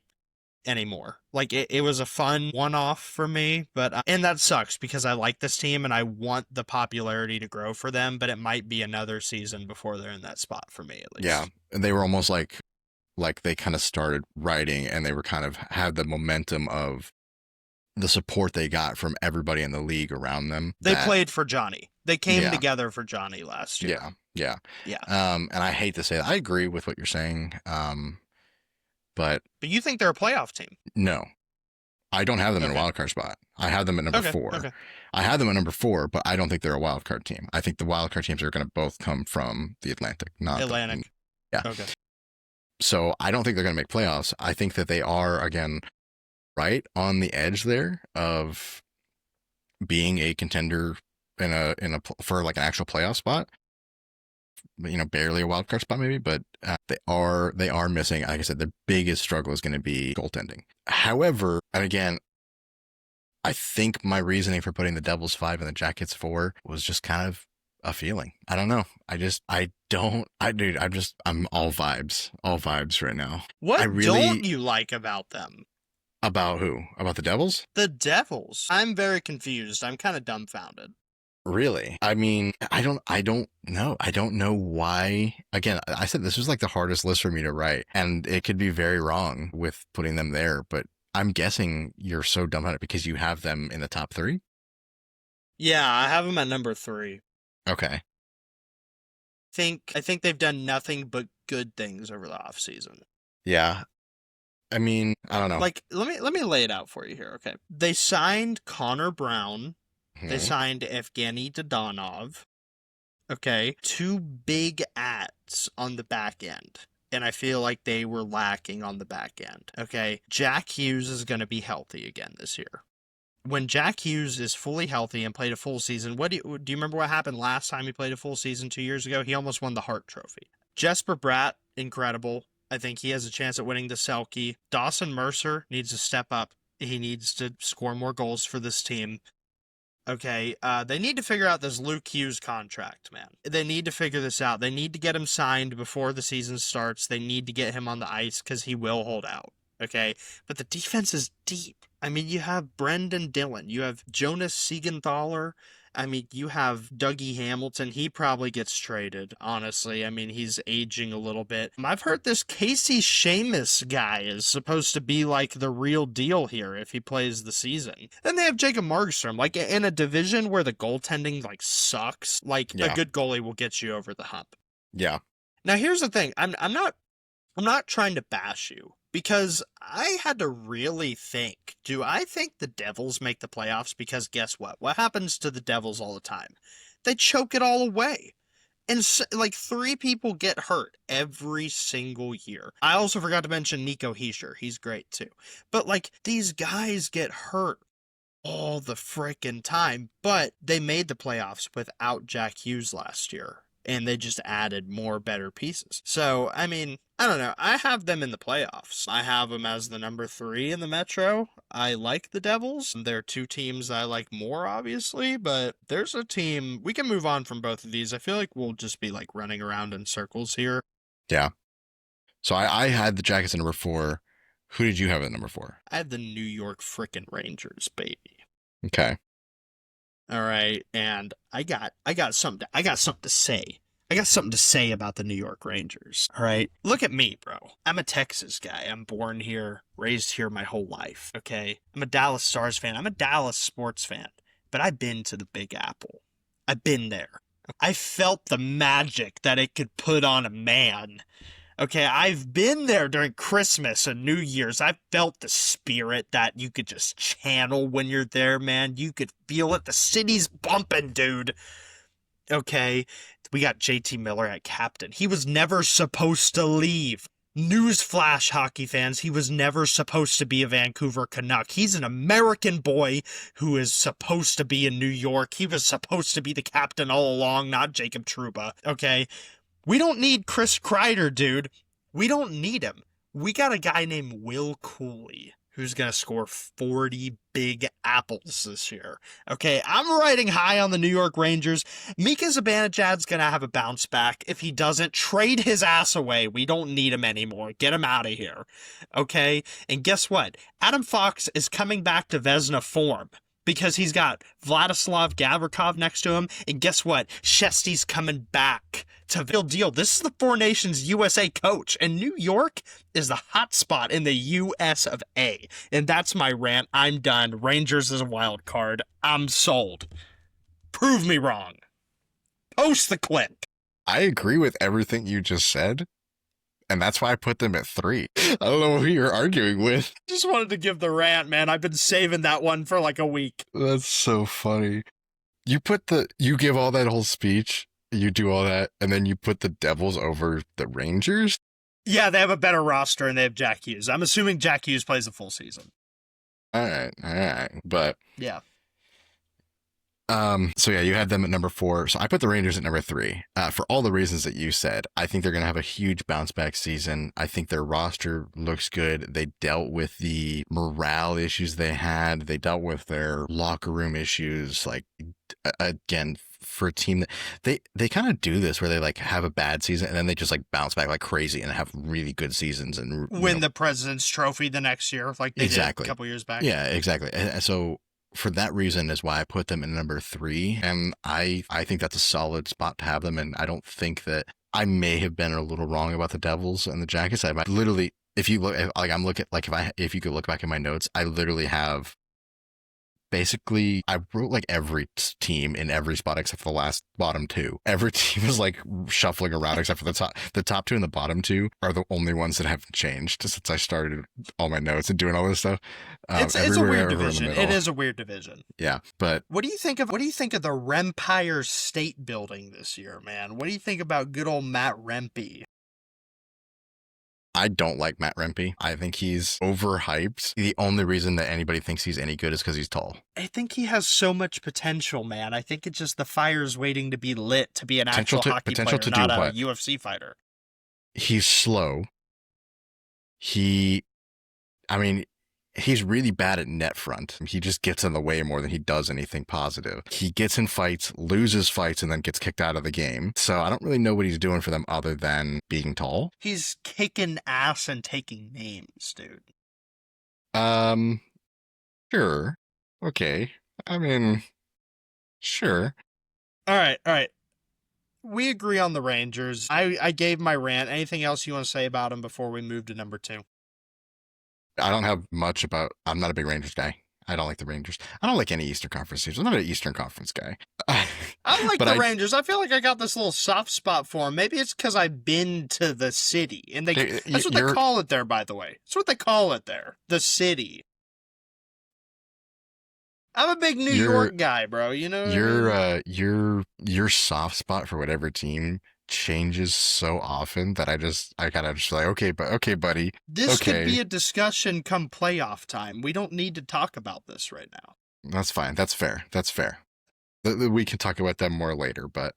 anymore. It was a fun one-off for me, but and that sucks because I like this team and I want the popularity to grow for them, but it might be another season before they're in that spot for me, at least. Yeah, and they were almost like they kind of started writing, and they were kind of had the momentum of the support they got from everybody in the league around them. They played for Johnny. They came together for Johnny last year. Yeah. And I hate to say that. I agree with what you're saying. But you think they're a playoff team? No, I don't have them in a wild card spot. I have them at number 4. Okay. I have them at number 4, but I don't think they're a wild card team. I think the wild card teams are going to both come from the Atlantic, not Atlantic. Yeah. Okay. So I don't think they're going to make playoffs. I think that they are, again, right on the edge there of being a contender for an actual playoff spot. Barely a wild card spot maybe, but they are missing. Like I said, their biggest struggle is going to be goaltending. However, and again, I think my reasoning for putting the Devils 5 and the Jackets 4 was just kind of a feeling. I don't know. I'm all vibes right now. What don't you like about them? About who? About the Devils? The Devils. I'm very confused. I'm kind of dumbfounded. Really? I mean, I don't know. I don't know why. Again, I said this was the hardest list for me to write, and it could be very wrong with putting them there, but I'm guessing you're so dumbfounded because you have them in the top 3? Yeah, I have them at number 3. Okay. I think they've done nothing but good things over the offseason. Yeah. I mean, I don't know. Let me lay it out for you here, okay? They signed Connor Brown. They signed Evgeny Dodonov. Okay? 2 big ads on the back end. And I feel like they were lacking on the back end. Okay? Jack Hughes is going to be healthy again this year. When Jack Hughes is fully healthy and played a full season, do you remember what happened last time he played a full season 2 years ago? He almost won the Hart Trophy. Jesper Bratt, incredible. I think he has a chance at winning the Selkie. Dawson Mercer needs to step up. He needs to score more goals for this team. Okay, they need to figure out this Luke Hughes contract, man. They need to figure this out. They need to get him signed before the season starts. They need to get him on the ice because he will hold out. Okay, but the defense is deep. I mean, you have Brendan Dillon. You have Jonas Siegenthaler. I mean, you have Dougie Hamilton. He probably gets traded, honestly. I mean, he's aging a little bit. I've heard this Casey Seamus guy is supposed to be like the real deal here if he plays the season. Then they have Jacob Markstrom. Like, in a division where the goaltending, like, sucks, like, a good goalie will get you over the hump. Yeah. Now, here's the thing. I'm not trying to bash you. Because I had to really think, do I think the Devils make the playoffs? Because guess what? What happens to the Devils all the time? They choke it all away. And like 3 people get hurt every single year. I also forgot to mention Nico Hischier. He's great too. But like these guys get hurt all the frickin' time. But they made the playoffs without Jack Hughes last year. And they just added more better pieces. So, I mean, I don't know. I have them in the playoffs. I have them as the number 3 in the Metro. I like the Devils. There are 2 teams I like more, obviously, but there's a team. We can move on from both of these. I feel like we'll just be like running around in circles here. Yeah. So I had the Jackets at number 4. Who did you have at number 4? I have the New York frickin' Rangers, baby. Okay. All right, and I got something to say. I got something to say about the New York Rangers. All right, look at me, bro. I'm a Texas guy. I'm born here, raised here my whole life. Okay, I'm a Dallas Stars fan. I'm a Dallas sports fan. But I've been to the Big Apple. I've been there. I felt the magic that it could put on a man. Okay, I've been there during Christmas and New Year's. I felt the spirit that you could just channel when you're there, man. You could feel it. The city's bumping, dude. Okay, we got JT Miller at captain. He was never supposed to leave. Newsflash, hockey fans, he was never supposed to be a Vancouver Canuck. He's an American boy who is supposed to be in New York. He was supposed to be the captain all along, not Jacob Trouba. Okay, we don't need Chris Kreider, dude. We don't need him. We got a guy named Will Cooley who's going to score 40 big apples this year. Okay, I'm riding high on the New York Rangers. Mika Zibanejad's going to have a bounce back. If he doesn't, trade his ass away. We don't need him anymore. Get him out of here. Okay, and guess what? Adam Fox is coming back to Vezina form. Because he's got Vladislav Gavrikov next to him. And guess what? Shesty's coming back to real deal. This is the Four Nations USA coach. And New York is the hot spot in the US of A. And that's my rant. I'm done. Rangers is a wild card. I'm sold. Prove me wrong. Post the clip. I agree with everything you just said. And that's why I put them at 3. I don't know who you're arguing with. Just wanted to give the rant, man. I've been saving that one for like a week. That's so funny. You give all that whole speech, you do all that, and then you put the Devils over the Rangers? Yeah, they have a better roster and they have Jack Hughes. I'm assuming Jack Hughes plays the full season. All right. But yeah. So yeah, you had them at number 4. So I put the Rangers at number 3 for all the reasons that you said. I think they're going to have a huge bounce back season. I think their roster looks good. They dealt with the morale issues they had. They dealt with their locker room issues. Like again, for a team that they kind of do this where they like have a bad season and then they just like bounce back like crazy and have really good seasons and win the President's Trophy the next year, like they did a couple years back. Yeah, exactly. And so for that reason is why I put them in number 3. And I think that's a solid spot to have them. And I don't think that I may have been a little wrong about the Devils and the Jackets. I might literally, if you look, like I'm looking, like if you could look back in my notes, I literally have basically, I wrote like every team in every spot except for the last bottom 2. Every team is like shuffling around except for the top. The top 2 and the bottom 2 are the only ones that haven't changed since I started all my notes and doing all this stuff. It's a weird division. It is a weird division. Yeah, but what do you think of the Rempire State Building this year, man? What do you think about good old Matt Rempe? I don't like Matt Rempe. I think he's overhyped. The only reason that anybody thinks he's any good is because he's tall. I think he has so much potential, man. I think it's just the fire's waiting to be lit to be an actual hockey player, not a UFC fighter. He's slow. He, I mean, he's really bad at net front. He just gets in the way more than he does anything positive. He gets in fights, loses fights, and then gets kicked out of the game. So I don't really know what he's doing for them other than being tall. He's kicking ass and taking names, dude. Um, sure. Okay. I mean, sure. All right. We agree on the Rangers. I gave my rant. Anything else you want to say about them before we move to number 2? I don't have much about. I'm not a big Rangers guy. I don't like the Rangers. I don't like any Eastern Conference teams. I'm not an Eastern Conference guy. I like but the Rangers. I feel like I got this little soft spot for them. Maybe it's because I've been to the city. And that's what they call it there, by the way. That's what they call it there. The city. I'm a big New York guy, bro. You know what I mean? Your soft spot for whatever team changes so often that I gotta just like, okay, but okay, buddy. This okay. could be a discussion come playoff time. We don't need to talk about this right now. That's fine. That's fair. That's fair. We can talk about them more later, but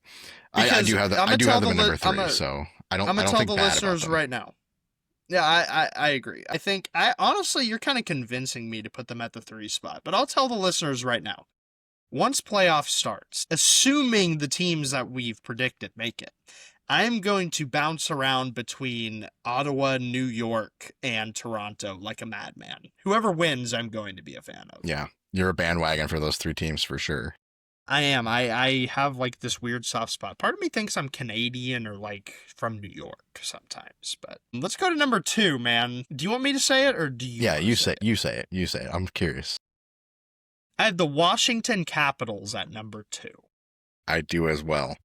I do have them at number 3, so I don't. I'm gonna tell the listeners right now. Yeah, I agree. I think honestly, you're kind of convincing me to put them at the 3 spot, but I'll tell the listeners right now. Once playoff starts, assuming the teams that we've predicted make it, I am going to bounce around between Ottawa, New York, and Toronto like a madman. Whoever wins, I'm going to be a fan of. Yeah, you're a bandwagon for those 3 teams for sure. I am. I have like this weird soft spot. Part of me thinks I'm Canadian or like from New York sometimes. But let's go to number 2, man. Do you want me to say it or do you? Yeah, you say it. I'm curious. I have the Washington Capitals at number 2. I do as well.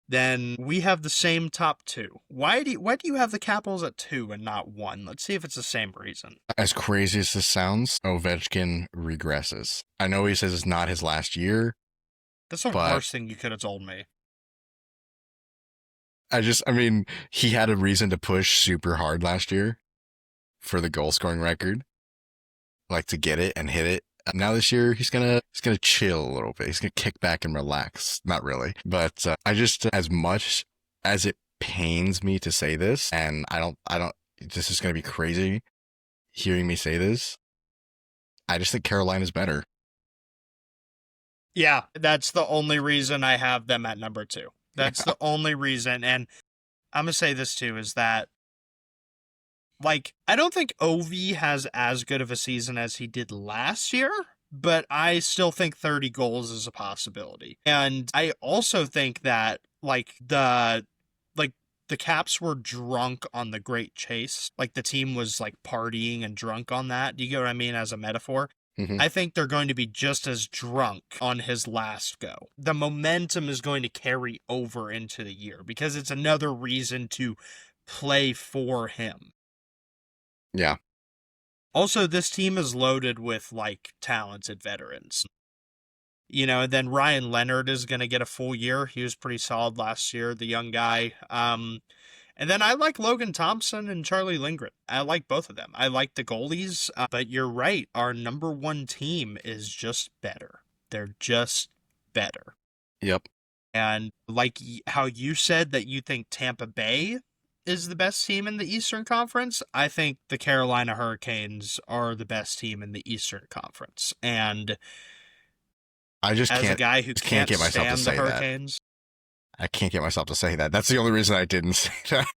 Then we have the same top 2. Why do you have the Capitals at 2 and not 1? Let's see if it's the same reason. As crazy as this sounds, Ovechkin regresses. I know he says it's not his last year. That's the worst thing you could have told me. I mean, he had a reason to push super hard last year for the goal scoring record, like to get it and hit it. Now this year, he's gonna chill a little bit. He's gonna kick back and relax. Not really, but I just, as much as it pains me to say this, and I don't. This is gonna be crazy hearing me say this. I just think Carolina's better. Yeah, that's the only reason I have them at number 2. That's the only reason, and I'm gonna say this too, is that like, I don't think Ovi has as good of a season as he did last year, but I still think 30 goals is a possibility. And I also think that, like, the Caps were drunk on the Great Chase. Like, the team was, like, partying and drunk on that. Do you get what I mean as a metaphor? Mm-hmm. I think they're going to be just as drunk on his last go. The momentum is going to carry over into the year because it's another reason to play for him. Yeah. Also, this team is loaded with, like, talented veterans. You know, and then Ryan Leonard is going to get a full year. He was pretty solid last year, the young guy. And then I like Logan Thompson and Charlie Lindgren. I like both of them. I like the goalies, but you're right. Our number 1 team is just better. They're just better. Yep. And like how you said that you think Tampa Bay is the best team in the Eastern Conference, I think the Carolina Hurricanes are the best team in the Eastern Conference. And I just as a guy who can't get myself to say the Hurricanes, I can't get myself to say that. That's the only reason I didn't say that.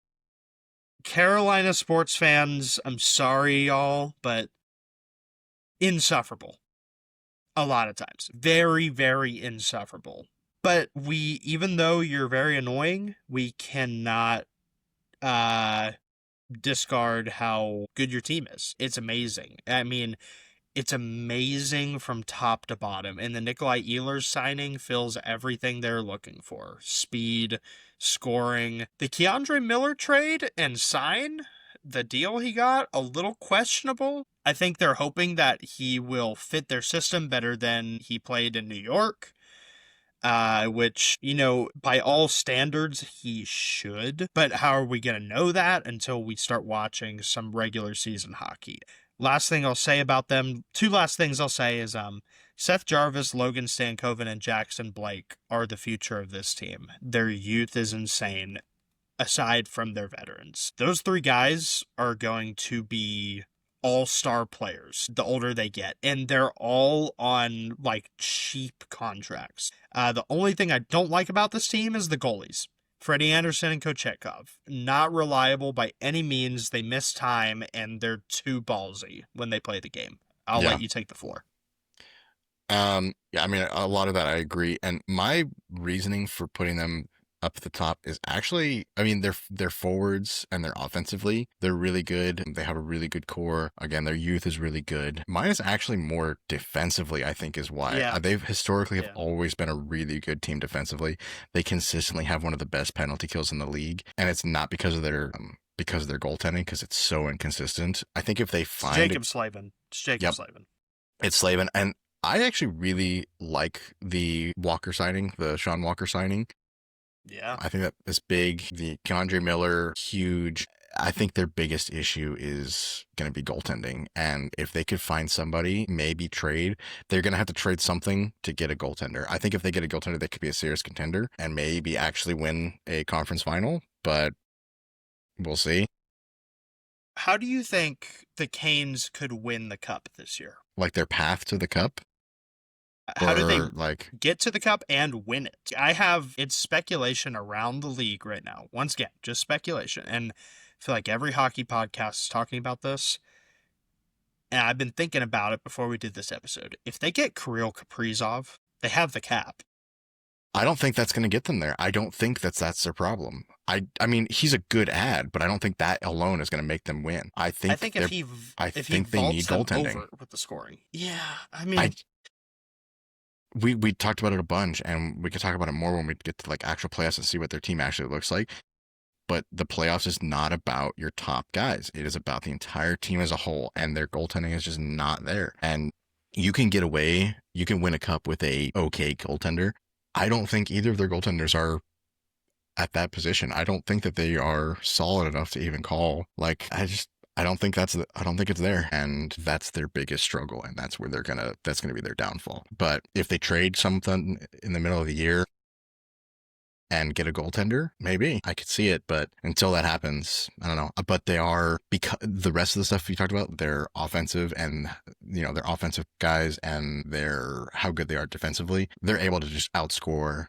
Carolina sports fans, I'm sorry, y'all, but insufferable. A lot of times. Very, very insufferable. But even though you're very annoying, we cannot discard how good your team is. It's amazing. I mean, it's amazing from top to bottom. And the Nikolai Ehlers signing fills everything they're looking for. Speed, scoring. The Keandre Miller trade and sign, the deal he got, a little questionable. I think they're hoping that he will fit their system better than he played in New York. Which, you know, by all standards, he should. But how are we going to know that until we start watching some regular season hockey? Last thing I'll say about them, 2 last things I'll say is Seth Jarvis, Logan Stankoven, and Jackson Blake are the future of this team. Their youth is insane. aside from their veterans. Those three guys are going to be all-star players the older they get, and they're all on like cheap contracts. The only thing I don't like about this team is the goalies. Freddie Anderson and Kochetkov. Not reliable by any means. They miss time, and they're too ballsy when they play the game. I'll Yeah. let you take the floor. Yeah, I mean, a lot of that I agree. And my reasoning for putting them up at the top is actually, I mean, they're forwards and they're offensively, they're really good. They have a really good core. Again, their youth is really good. Mine is actually more defensively, I think, is why. Yeah. They've historically have Yeah. always been a really good team defensively. They consistently have one of the best penalty kills in the league, and it's not because of their goaltending, because it's so inconsistent. I think if they find Jacob Slavin. It's Jacob Yep. Slavin. it's Slavin, and I actually really like the Sean Walker signing. Yeah. I think that is big. The Keandre Miller, huge. I think their biggest issue is going to be goaltending. And if they could find somebody, maybe trade, they're going to have to trade something to get a goaltender. I think if they get a goaltender, they could be a serious contender and maybe actually win a conference final, but we'll see. How do you think the Canes could win the cup this year? Like their path to the cup? How do they like get to the cup and win it? It's speculation around the league right now. Once again, just speculation. And I feel like every hockey podcast is talking about this. And I've been thinking about it before we did this episode. If they get Kirill Kaprizov, they have the cap. I don't think that's going to get them there. I don't think that's their problem. I mean, he's a good ad, but I don't think that alone is going to make them win. I think if he they need vaults them goaltending over with the scoring. Yeah, I mean, we talked about it a bunch, and we could talk about it more when we get to like actual playoffs and see what their team actually looks like. But the playoffs is not about your top guys. It is about the entire team as a whole, and their goaltending is just not there. And you can win a cup with a okay goaltender. I don't think either of their goaltenders are at that position. I don't think that they are solid enough to even call. Like, I don't think it's there. And that's their biggest struggle. And that's where that's going to be their downfall. But if they trade something in the middle of the year and get a goaltender, maybe I could see it. But until that happens, I don't know. But they are, because the rest of the stuff you talked about, they're offensive, and they're offensive guys, and how good they are defensively. They're able to just outscore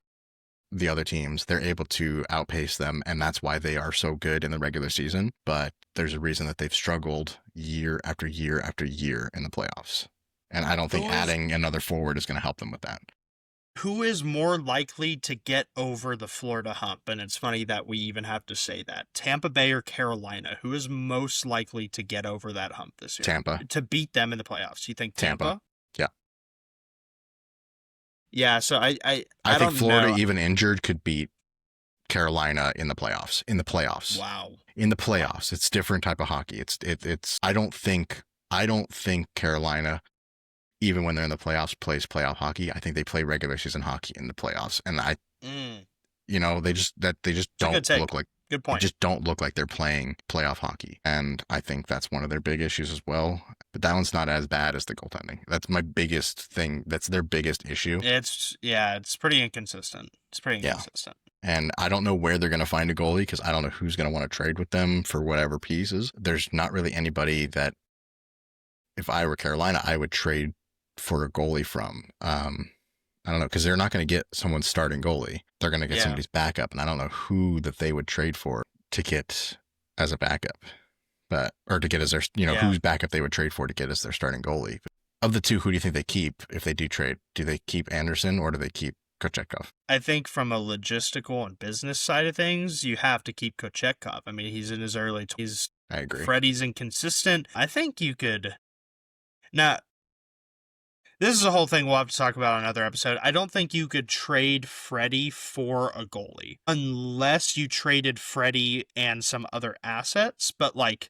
the other teams. They're able to outpace them, and that's why they are so good in the regular season. But there's a reason that they've struggled year after year after year in the playoffs. And I don't think adding another forward is going to help them with that. Who is more likely to get over the Florida hump? And it's funny that we even have to say that. Tampa Bay or Carolina? Who is most likely to get over that hump this year? Tampa. To beat them in the playoffs. You think Tampa? Yeah. Yeah, so I think Florida, even injured, could beat Carolina in the playoffs. Wow. In the playoffs. It's different type of hockey. It's I don't think Carolina, even when they're in the playoffs, plays playoff hockey. I think they play regular season hockey in the playoffs. And they just don't look like good point. They just don't look like they're playing playoff hockey. And I think that's one of their big issues as well. But that one's not as bad as the goaltending. That's my biggest thing. That's their biggest issue. It's pretty inconsistent. And I don't know where they're going to find a goalie, because I don't know who's going to want to trade with them for whatever pieces. There's not really anybody that, if I were Carolina, I would trade for a goalie from. I don't know, because they're not going to get someone's starting goalie. They're going to get somebody's backup, and I don't know who that they would trade for to get as a backup, or to get as their, whose backup they would trade for to get as their starting goalie. Of the two, who do you think they keep if they do trade? Do they keep Anderson or do they keep Kochetkov? I think from a logistical and business side of things, you have to keep Kochetkov. I mean, he's in his early 20s. I agree. Freddie's inconsistent. I think you could. Now, this is a whole thing we'll have to talk about on another episode. I don't think you could trade Freddie for a goalie unless you traded Freddie and some other assets. But like,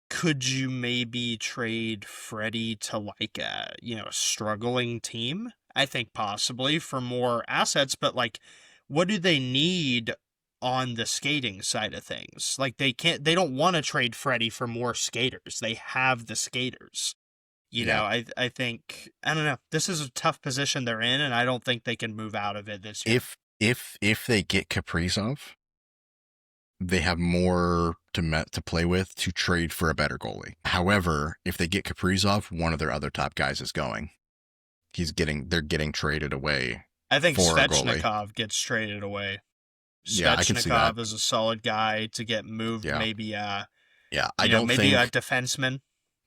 could you maybe trade Freddie to like a struggling team? I think possibly for more assets. But like, what do they need on the skating side of things? Like, they don't want to trade Freddie for more skaters. They have the skaters. I think, I don't know. This is a tough position they're in, and I don't think they can move out of it this year. if they get Kaprizov, they have more to play with to trade for a better goalie. However, if they get Kaprizov, one of their other top guys is going. They're getting traded away. I think for a goalie. Svechnikov gets traded away. Yeah, I can see that. Svechnikov is a solid guy to get moved. Yeah. Maybe Yeah, maybe a defenseman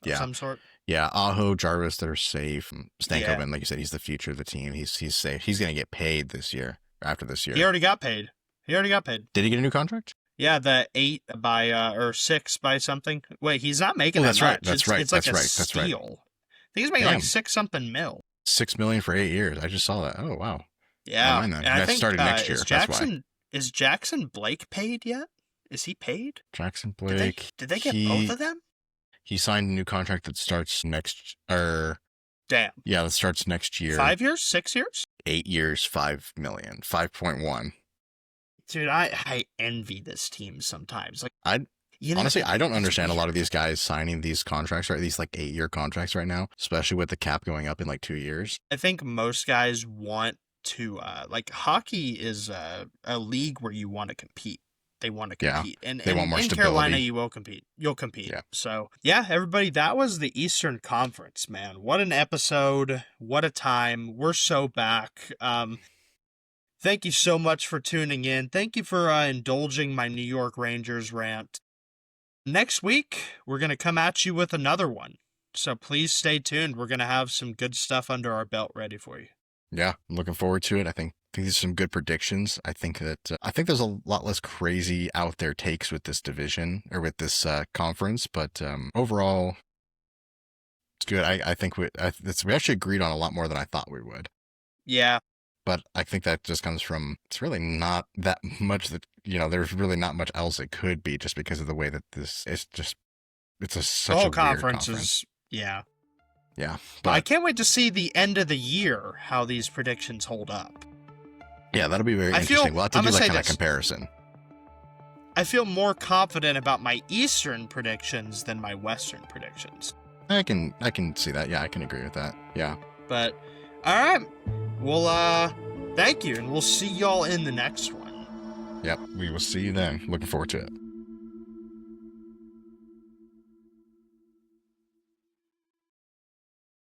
of some sort. Yeah, Aho, Jarvis, they're safe. Stankoven, Yeah. like you said, he's the future of the team. He's safe. He's going to get paid this year, after this year. He already got paid. Did he get a new contract? Yeah, the 8 by or 6 by something. Wait, he's not making that much. That's right. It's like that's a right. steal. That's right. I think he's making like 6 something mil. $6 million for 8 years. I just saw that. Oh wow. Yeah, and I think started next year. Is Jackson Blake paid yet? Is he paid? Jackson Blake. Did they get both of them? He signed a new contract that starts next. Damn. Yeah, that starts next year. 5 years? 6 years? 8 years, $5 million, 5.1. Dude, I envy this team sometimes. Like honestly, I don't understand a lot of these guys signing these contracts, right? These like 8-year contracts right now, especially with the cap going up in like 2 years. I think most guys want to like hockey is a league where you want to compete. They want to compete. Yeah, and they want more in stability. Carolina, you will compete. You'll compete. Yeah. So, yeah, everybody, that was the Eastern Conference, man. What an episode. What a time. We're so back. Thank you so much for tuning in. Thank you for indulging my New York Rangers rant. Next week, we're going to come at you with another one. So please stay tuned. We're going to have some good stuff under our belt ready for you. Yeah, I'm looking forward to it. I think these are some good predictions. I think there's a lot less crazy out there takes with this division or with this conference, but overall, it's good. I think we actually agreed on a lot more than I thought we would. Yeah. But I think that just comes from, it's really not that much that, there's really not much else it could be just because of the way that such a weird conference. Yeah. Yeah. But I can't wait to see the end of the year, how these predictions hold up. Yeah, that'll be very interesting. We'll have to do that kind of comparison. I feel more confident about my Eastern predictions than my Western predictions. I can see that. Yeah, I can agree with that. Yeah. But, all right. Well, thank you, and we'll see y'all in the next one. Yep, we will see you then. Looking forward to it.